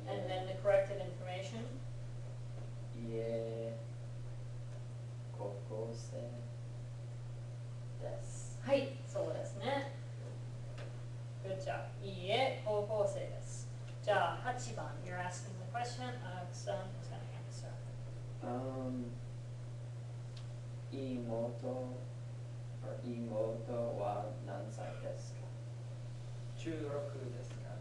and then the corrected information. 家 18번, you're asking the question, Alex is going to answer. 이모토 와 난사이 데스か? 16ですか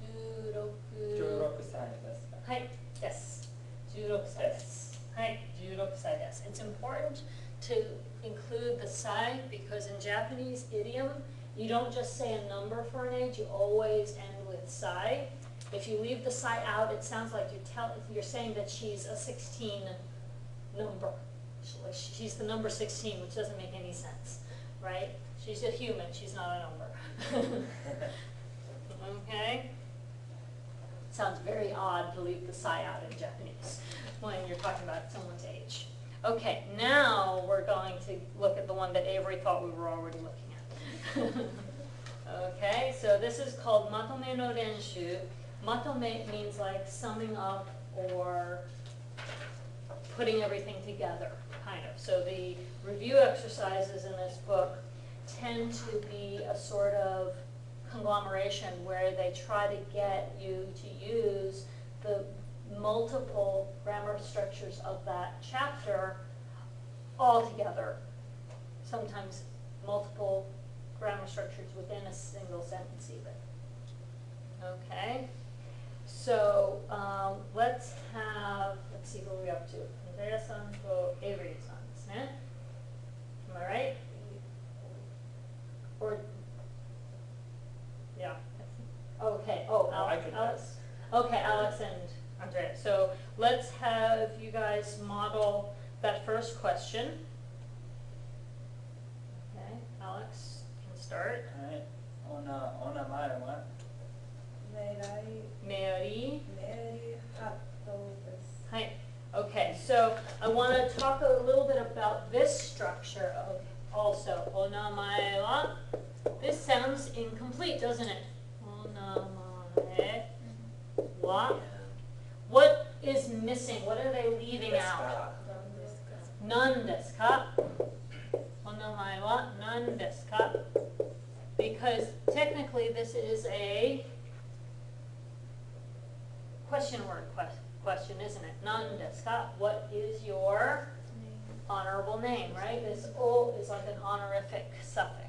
16 16歳ですかはい、yes. 16歳です。はい、16歳です。It's important to include the sai because in Japanese idiom, you don't just say a number for an age, you always end with sai. If you leave the sai out, it sounds like you're saying that she's a 16 number. She's the number 16, which doesn't make any sense, right? She's a human, she's not a number. Okay? Sounds very odd to leave the sai out in Japanese when you're talking about someone's age. Okay, now we're going to look at the one that Avery thought we were already looking at. Okay, so this is called matome no renshu. Matome means like summing up or putting everything together, kind of. So the review exercises in this book tend to be a sort of conglomeration where they try to get you to use the multiple grammar structures of that chapter all together. Sometimes multiple grammar structures within a single sentence even. Okay, so let's see what we're up to. Andrea-san to Avery-san ですね. Am I right? Or yeah. Okay. Oh, Alex. Okay, Alex and Andrea. So let's have you guys model that first question. Okay, Alex can start. はい。お名前は Mary. ハットです。 Hi. Okay, so I want to talk a little bit about this structure of also. Onamae wa. This sounds incomplete, doesn't it? Onamae wa. What is missing? What are they leaving out? Nan desu ka? Onamae wa nan desu ka? Because technically this is a question word question, isn't it? Nan desu ka? What is your honorable name, right? This o is like an honorific suffix,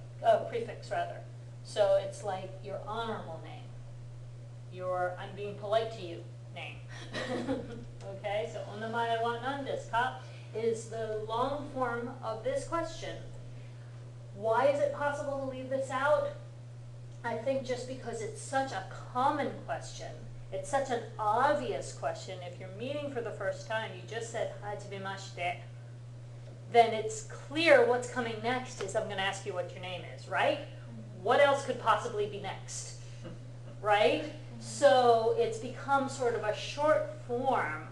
prefix rather. So it's like your honorable name. Your I'm being polite to you name. Okay, so onamae wa nan desu ka is the long form of this question. Why is it possible to leave this out? I think just because it's such a common question. It's such an obvious question. If you're meeting for the first time, you just said hajimemashite, then it's clear what's coming next is I'm going to ask you what your name is, right? What else could possibly be next, right? So it's become sort of a short form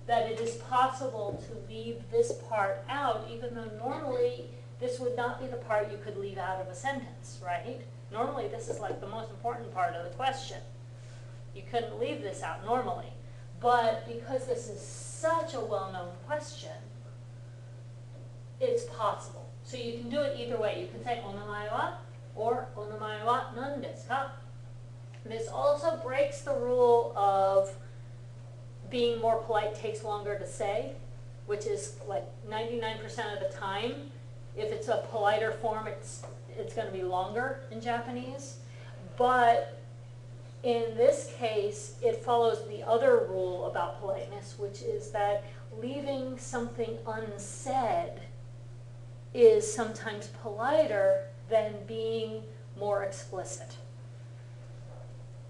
that it is possible to leave this part out, even though normally this would not be the part you could leave out of a sentence, right? Normally this is like the most important part of the question. You couldn't leave this out normally. But because this is such a well-known question, it's possible. So you can do it either way. You can say onamae wa or onamae wa nan desu ka. This also breaks the rule of being more polite takes longer to say, which is like 99% of the time. If it's a politer form, it's going to be longer in Japanese. But in this case, it follows the other rule about politeness, which is that leaving something unsaid is sometimes politer than being more explicit.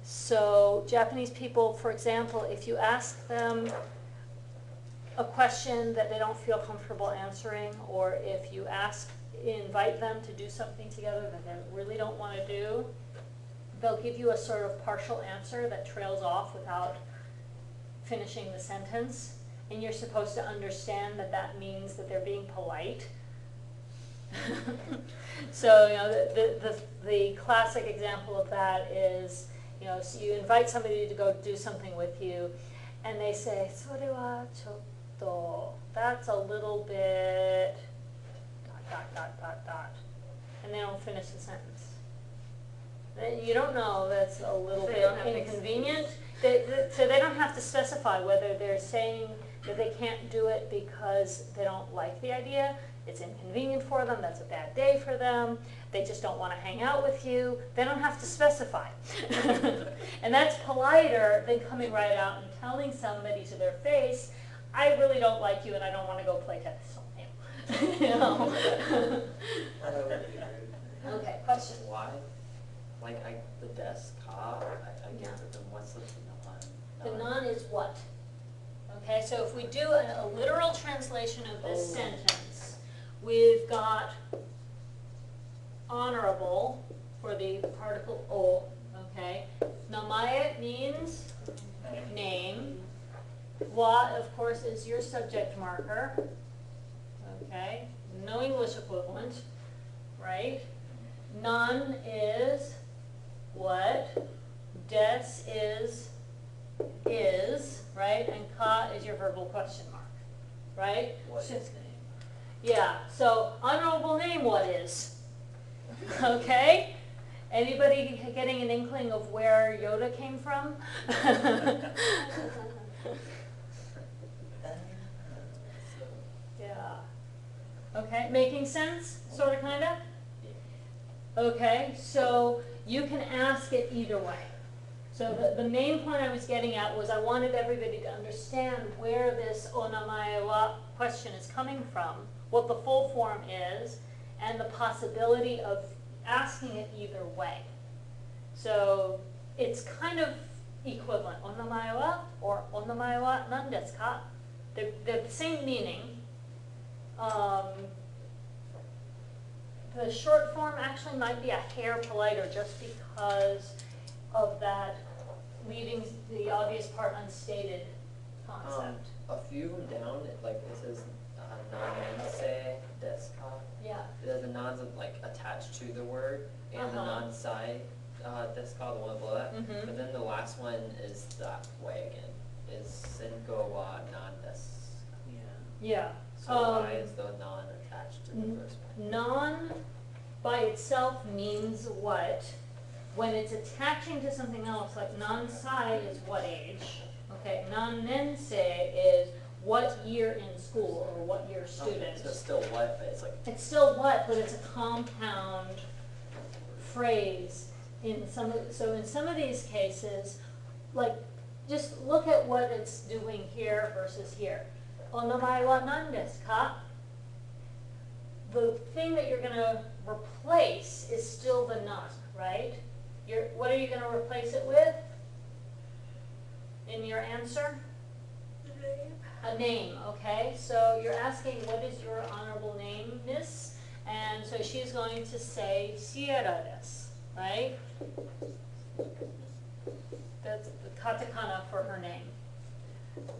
So Japanese people, for example, if you ask them a question that they don't feel comfortable answering, or if you invite them to do something together that they really don't want to do, they'll give you a sort of partial answer that trails off without finishing the sentence. And you're supposed to understand that that means that they're being polite. So, you know, the classic example of that is, you know, so you invite somebody to go do something with you, and they say, それはちょっと, that's a little bit, ... and they don't finish the sentence. Then you don't know that's a little So you bit don't have an inconvenient. To have to specify whether they're saying that they can't do it because they don't like the idea, it's inconvenient for them, that's a bad day for them, they just don't want to hang out with you. They don't have to specify. And that's politer than coming right out and telling somebody to their face, I really don't like you and I don't want to go play tennis on you. You know? That would be rude. Okay, question. Why? Like the desk, I Yeah. get it, then what's the non? The non is what? Okay, so if we do a literal translation of this sentence, we've got honorable for the particle o, okay? Namae means name. Wa, of course, is your subject marker, okay? No English equivalent, right? Non is what? Des is, right? And ka is your verbal question mark, right? What So- is name? Yeah, so honorable name, what is? Okay? Anybody getting an inkling of where Yoda came from? Yeah. Okay, making sense? Sort of, kind of? Okay, so you can ask it either way. So the main point I was getting at was I wanted everybody to understand where this onamae wa question is coming from, what the full form is, and the possibility of asking it either way. So it's kind of equivalent, onamae wa or onamae wa nan desu ka? They're the same meaning. The short form actually might be a hair politer just because of that leaving the obvious part unstated concept. A few of them down, it says non-mense deska. Yeah. The non's like attached to the word, and the Uh-huh. non-sai deska, the one below that. Mhm. But then the last one is that way again. Is senko wa non desu. Yeah. Yeah. So why is the non attached to the n- first one? Non by itself means what? When it's attaching to something else, like non-sai is what age? Okay, non-nense is what year in school or what year student. Okay, so it's still what, but it's like It's still what, but it's a compound phrase so in some of these cases, like, just look at what it's doing here versus here. Onamae wa nan desu ka? The thing that you're gonna replace is still the non, right? What are you gonna replace it with? In your answer? A name, okay? So you're asking what is your honorable name, miss? And so she's going to say Sierra desu, right? That's the katakana for her name.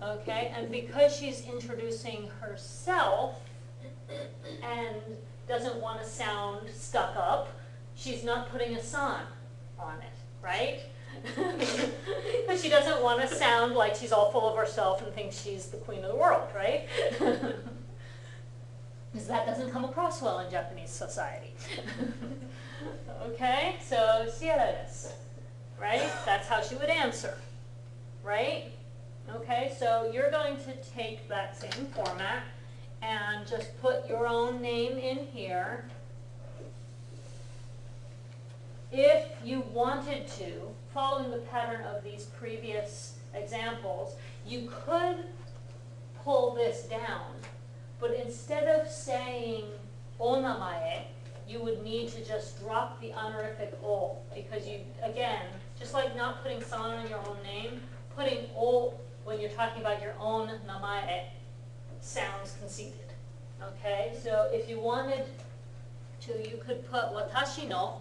Okay, and because she's introducing herself and doesn't want to sound stuck up, she's not putting a san on it, right? Because she doesn't want to sound like she's all full of herself and thinks she's the queen of the world, right? Because that doesn't come across well in Japanese society. Okay, so Sierra desu, right? That's how she would answer, right? Okay, so you're going to take that same format and just put your own name in here. If you wanted to, following the pattern of these previous examples, you could pull this down, but instead of saying onamae, you would need to just drop the honorific o, because you, again, just like not putting san on your own name, putting o when you're talking about your own namae sounds conceited. Okay, so if you wanted to, you could put watashi no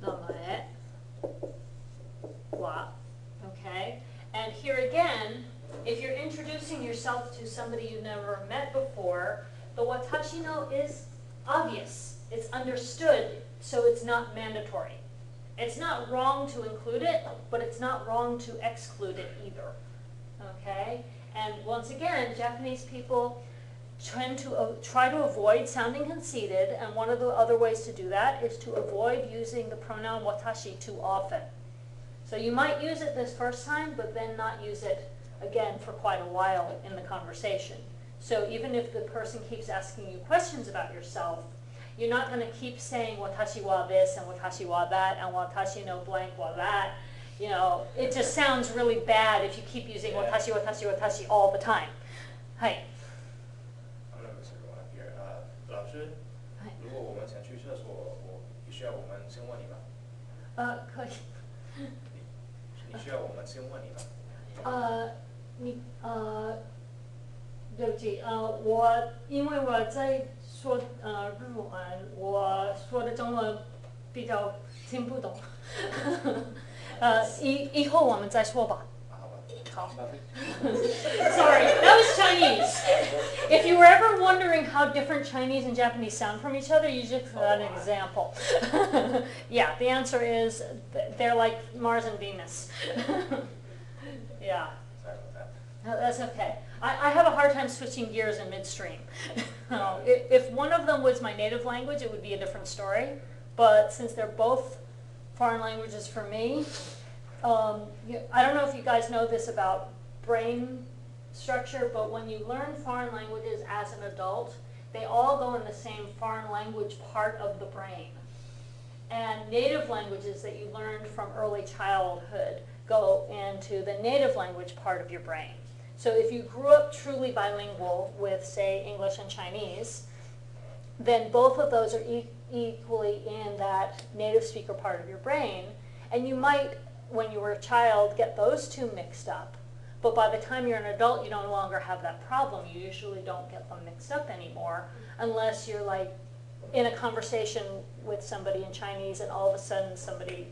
namae wa, okay? And here again, if you're introducing yourself to somebody you've never met before, the watashi no is obvious. It's understood, so it's not mandatory. It's not wrong to include it, but it's not wrong to exclude it either, okay? And once again, Japanese people tend to try to avoid sounding conceited, and one of the other ways to do that is to avoid using the pronoun watashi too often. So you might use it this first time, but then not use it again for quite a while in the conversation. So even if the person keeps asking you questions about yourself, you're not going to keep saying watashi wa this and watashi wa that and watashi no blank wa that. You know, it just sounds really bad if you keep using watashi, watashi, watashi all the time. Hi. I'm not Mr. Ron here. 老师，如果我们想去厕所，你需要我们先问你吗？可以。你需要我们先问你吗？对不起，因为我在说日文，我说的中文比较听不懂。以后我们再说吧。好。Sorry, that was Chinese. If you were ever wondering how different Chinese and Japanese sound from each other, you just got an example. Yeah, the answer is they're like Mars and Venus. Yeah. Sorry about that. No, that's okay. I have a hard time switching gears in midstream. If one of them was my native language, it would be a different story. But since they're both foreign languages for me, I don't know if you guys know this about brain structure, but when you learn foreign languages as an adult, they all go in the same foreign language part of the brain. And native languages that you learned from early childhood go into the native language part of your brain. So if you grew up truly bilingual with, say, English and Chinese, then both of those are equally in that native speaker part of your brain. And you might, when you were a child, get those two mixed up. But by the time you're an adult, you no longer have that problem. You usually don't get them mixed up anymore, unless you're like in a conversation with somebody in Chinese and all of a sudden somebody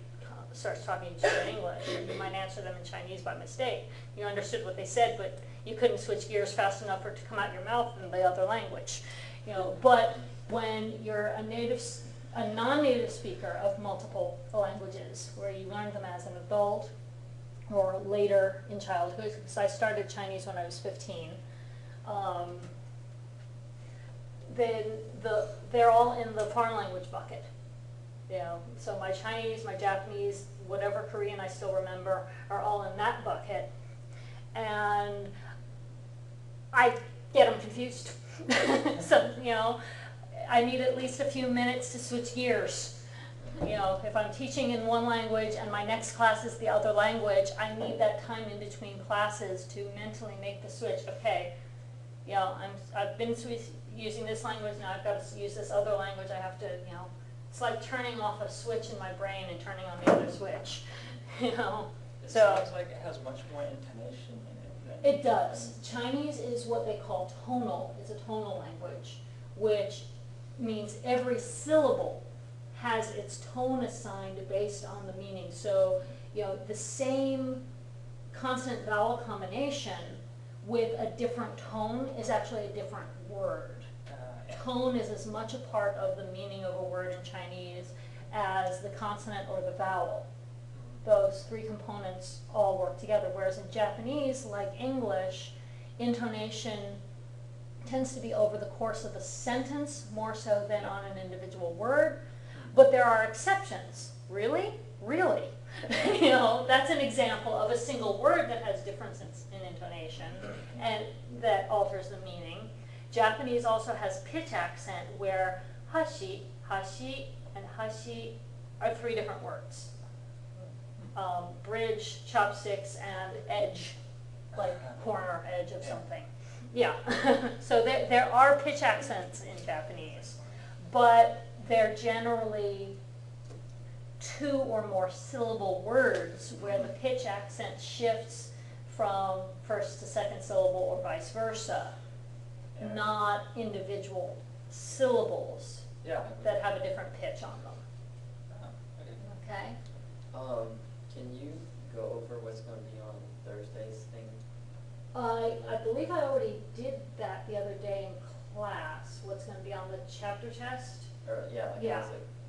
starts talking to you in English, and you might answer them in Chinese by mistake. You understood what they said, but you couldn't switch gears fast enough for it to come out your mouth in the other language. You know, but when you're a non-native speaker of multiple languages, where you learn them as an adult or later in childhood, because I started Chinese when I was 15, then they're all in the foreign language bucket. You know, so my Chinese, my Japanese, whatever Korean I still remember, are all in that bucket. And I get them confused. So, you know, I need at least a few minutes to switch gears. You know, if I'm teaching in one language and my next class is the other language, I need that time in between classes to mentally make the switch. Okay, you know, I've been using this language, now I've got to use this other language. I have to, you know, it's like turning off a switch in my brain and turning on the other switch. You know, It so sounds like it has much more intonation in it. it does. Chinese is what they call tonal. It's a tonal language, which means every syllable has its tone assigned based on the meaning. So, you know, the same consonant vowel combination with a different tone is actually a different word. Tone is as much a part of the meaning of a word in Chinese as the consonant or the vowel. Those three components all work together, whereas in Japanese, like English, intonation tends to be over the course of a sentence more so than on an individual word. But there are exceptions. Really? Really? You know, that's an example of a single word that has differences in intonation and that alters the meaning. Japanese also has pitch accent where hashi, hashi, and hashi are three different words. Bridge, chopsticks, and edge, like corner edge of something. Yeah, so there are pitch accents in Japanese, but they're generally two or more syllable words where the pitch accent shifts from first to second syllable or vice versa, not individual syllables that have a different pitch on them. Okay? Can you go over what's going to be on Thursday's thing? I believe I already did that the other day in class. What's going to be on the chapter test? Or Yeah.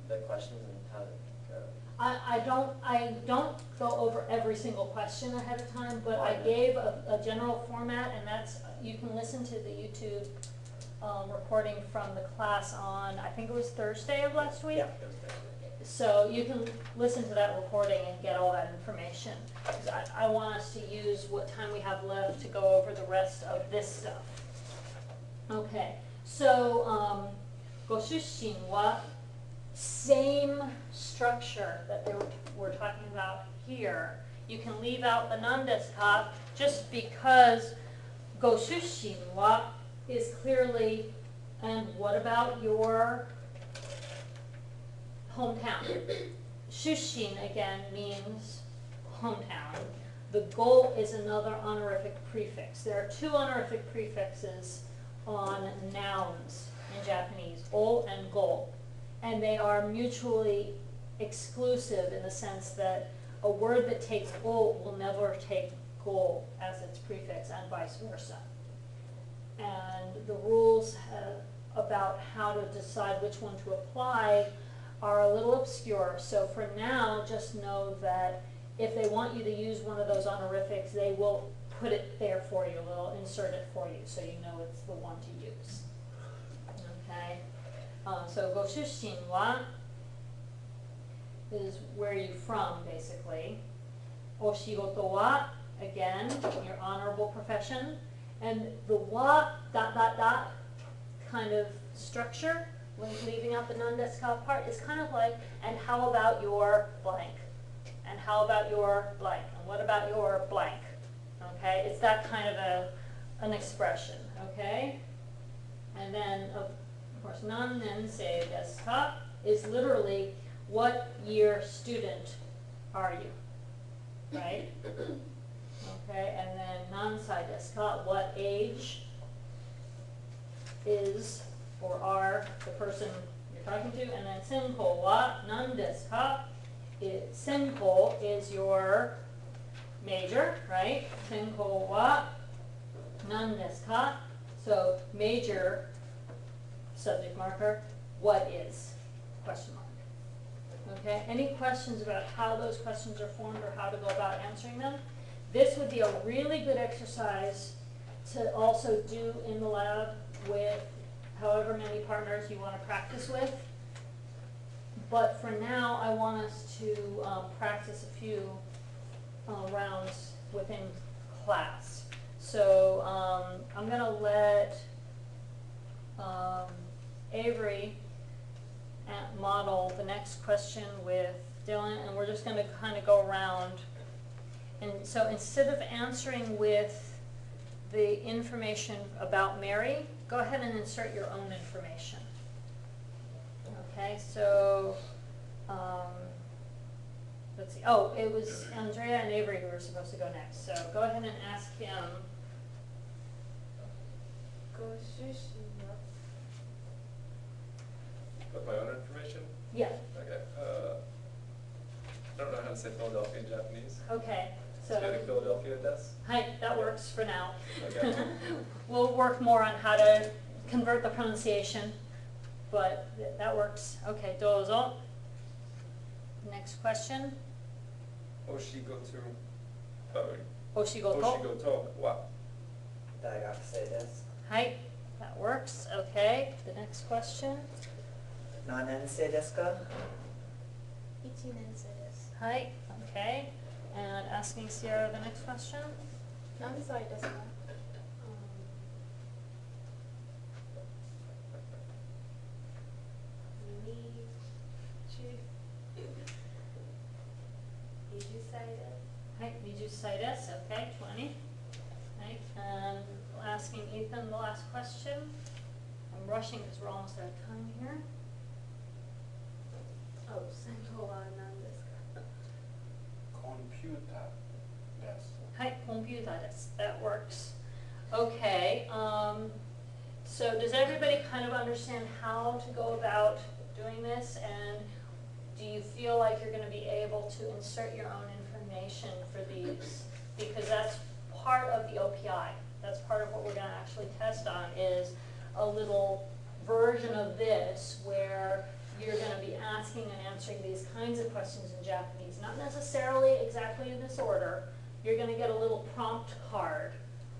The questions and how to go. I don't go over every single question ahead of time, but I Right. gave a general format, and that's, you can listen to the YouTube recording from the class on, I think it was Thursday of last week. Yeah, it was Thursday. so you can listen to that recording and get all that information. 'Cause I want us to use what time we have left to go over the rest of this stuff. Okay, so, ご出身は same structure that we're talking about here. You can leave out the なんですか just because ご出身は is clearly, and what about your hometown? 出身 again means hometown. The go is another honorific prefix. There are two honorific prefixes on nouns in Japanese, o and go. And they are mutually exclusive in the sense that a word that takes o will never take go as its prefix and vice versa. And the rules about how to decide which one to apply are a little obscure. So for now, just know that if they want you to use one of those honorifics, they will put it there for you. They'll insert it for you so you know it's the one to use. Okay? So ご出身は is where you from, basically. お仕事は again, your honorable profession. And the wa, dot, dot, dot kind of structure, when leaving out the なんですか part, is kind of like, and how about your blank? And how about your blank? And what about your blank? Okay, it's that kind of an expression, okay? And then, of course, 何年生ですか is literally, what year student are you? Right? Okay, and then 何歳ですか what age is or are the person you're talking to? And then 専攻は何ですか 専攻 is your major, right? 専攻は何ですか so major, subject marker, what is? Question mark. Okay, any questions about how those questions are formed or how to go about answering them? This would be a really good exercise to also do in the lab with however many partners you want to practice with. But for now, I want us to practice a few rounds within class. So I'm going to let Avery model the next question with Dylan, and we're just going to kind of go around. And so instead of answering with the information about Mary, go ahead and insert your own information. Okay, so let's see. Oh, it was Andrea and Avery who were supposed to go next. So go ahead and ask him. ご出身は With my own information? Yeah. Okay. I don't know how to say Philadelphia in Japanese. Okay. So. Philadelphia desu? Hi, that works for now. Okay. We'll work more on how to convert the pronunciation, but that works. Okay, どうぞ. Next question. Oshigoto. お仕事. Oshigoto wa. 大学生です。Hi, that works. Okay, the next question. 何年生ですか1年生です。 Hi, okay. And asking Sierra the next question. 何歳ですか20歳です。Hi, 20歳です. Okay, 20. Right, and asking Ethan the last question. I'm rushing because we're almost out of time here. 専攻は何ですかコンピューターです。Hi, computer desu. That works. Okay, so does everybody kind of understand how to go about doing this? And do you feel like you're going to be able to insert your own information for these? Because that's part of the OPI. That's part of what we're going to actually test on, is a little version of this where you're going to be asking and answering these kinds of questions in Japanese. Not necessarily exactly in this order. You're going to get a little prompt card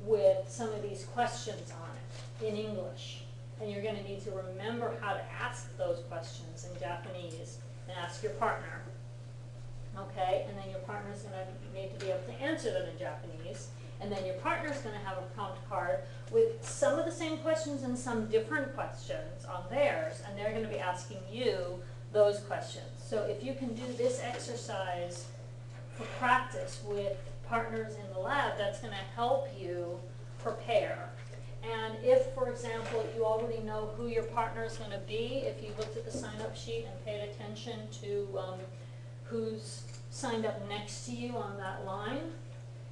with some of these questions on it in English. And you're going to need to remember how to ask those questions in Japanese and ask your partner. Okay, and then your partner's going to need to be able to answer them in Japanese. And then your partner's going to have a prompt card with some of the same questions and some different questions on theirs, and they're going to be asking you those questions. So if you can do this exercise for practice with partners in the lab, that's going to help you prepare. And if, for example, you already know who your partner is going to be, if you looked at the sign-up sheet and paid attention to who's signed up next to you on that line,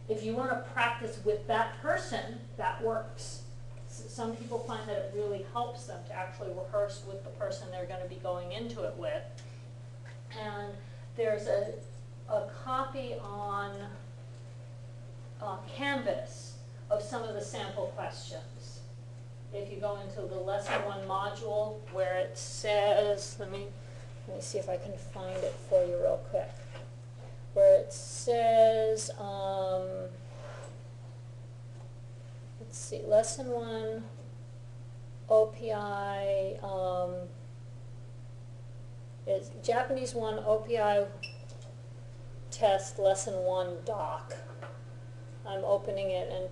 if you want to practice with that person, that works. Some people find that it really helps them to actually rehearse with the person they're going to be going into it with. And there's a copy on Canvas of some of the sample questions. If you go into the lesson 1 module where it says, let me see if I can find it for you real quick, where it says, let's see, lesson 1, OPI, is Japanese 1 OPI test, lesson 1 doc. I'm opening it and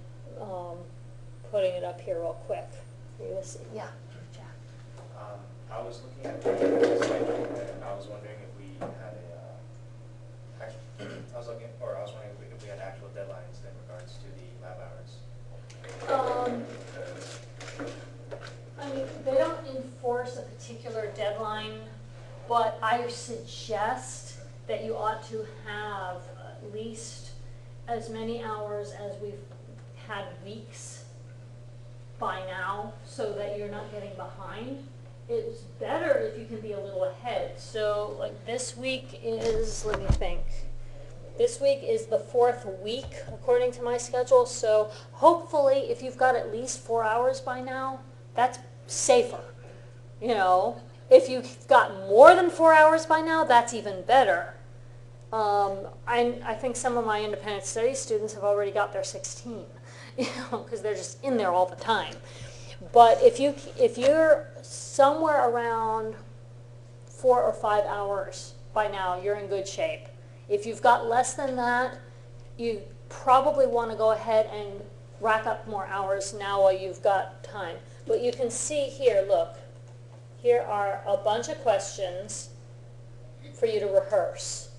putting it up here real quick for you to see. Yeah, Jack. I was looking at the schedule and I was wondering if we had I was wondering if we had actual deadlines in regards to the lab hours. I mean, they don't enforce a particular deadline, but I suggest that you ought to have at least as many hours as we've had weeks by now, so that you're not getting behind. It's better if you can be a little ahead. So like this week is, let me think, this week is the 4th week according to my schedule, so hopefully if you've got at least 4 hours by now, that's safer. You know, if you've got more than 4 hours by now, that's even better. I think some of my independent studies students have already got their 16, you know, because they're just in there all the time. But if you're somewhere around 4 or 5 hours by now, you're in good shape. If you've got less than that, you probably want to go ahead and rack up more hours now while you've got time. But you can see here, look, here are a bunch of questions for you to rehearse.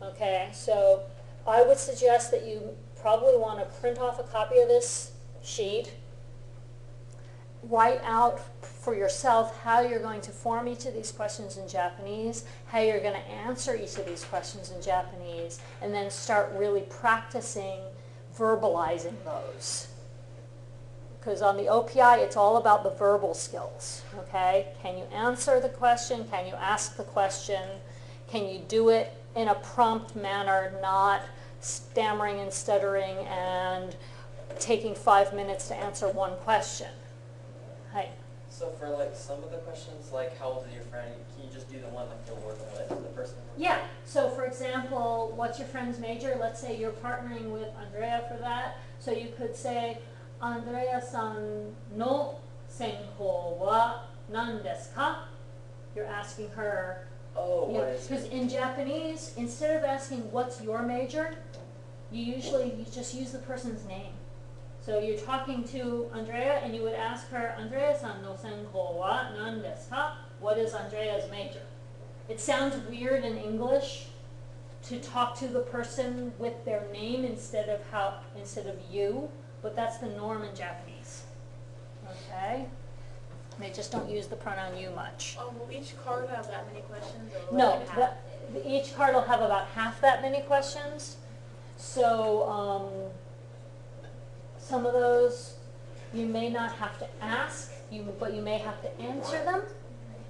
Okay, so I would suggest that you probably want to print off a copy of this sheet, write out for yourself how you're going to form each of these questions in Japanese, how you're going to answer each of these questions in Japanese, and then start really practicing verbalizing those. Because on the OPI, it's all about the verbal skills, okay? Can you answer the question? Can you ask the question? Can you do it in a prompt manner, not stammering and stuttering and taking 5 minutes to answer one question? Hi. So for like some of the questions, like how old is your friend, can you just do the one like you're working with, the person? Yeah, so for example, what's your friend's major? Let's say you're partnering with Andrea for that. So you could say, Andrea-san no senkou wa nan desu ka? You're asking her. Oh, what is Because it? in Japanese, instead of asking what's your major, you just use the person's name. So you're talking to Andrea and you would ask her, Andrea-san no senkou wa nan desu ka? What is Andrea's major? It sounds weird in English to talk to the person with their name instead of you, but that's the norm in Japanese. Okay? They just don't use the pronoun you much. Will each card have that many questions? Or will No, it have? each card will have about half that many questions. So some of those you may not have to ask, but you may have to answer them,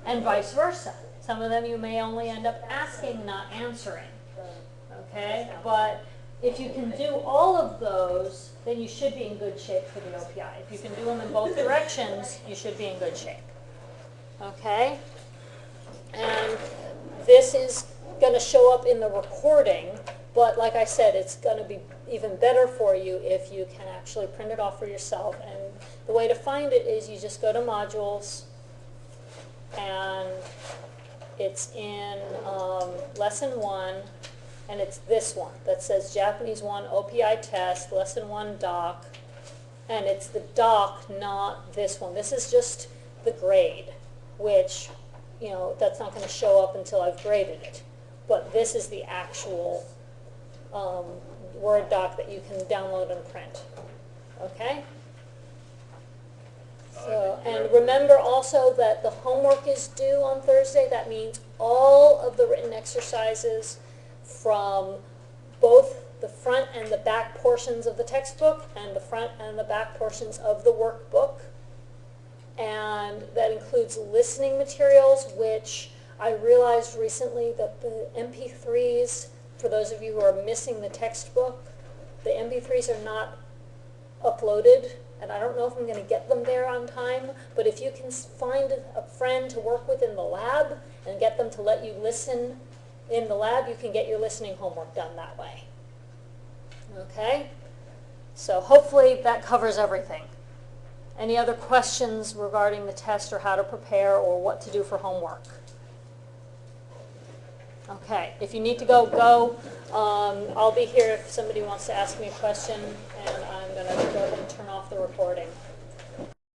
and vice versa. Some of them you may only end up asking, not answering. Okay? But if you can do all of those, then you should be in good shape for the OPI. If you can do them in both directions, you should be in good shape. Okay? And this is going to show up in the recording, but like I said, it's going to be even better for you if you can actually print it off for yourself. And the way to find it is you just go to modules and It's in lesson 1, and it's this one that says Japanese 1 OPI test, lesson 1 doc, and it's the doc, not this one. This is just the grade, which, you know, that's not going to show up until I've graded it. But this is the actual Word doc that you can download and print. Okay? So, and remember also that the homework is due on Thursday. That means all of the written exercises from both the front and the back portions of the textbook and the front and the back portions of the workbook. And that includes listening materials, which I realized recently that the MP3s, for those of you who are missing the textbook, the MP3s are not uploaded, and I don't know if I'm going to get them there on time, but if you can find a friend to work with in the lab and get them to let you listen in the lab, you can get your listening homework done that way. Okay? So hopefully that covers everything. Any other questions regarding the test or how to prepare or what to do for homework? Okay, if you need to go, go. I'll be here if somebody wants to ask me a question, and I'm going to go ahead and turn off the recording.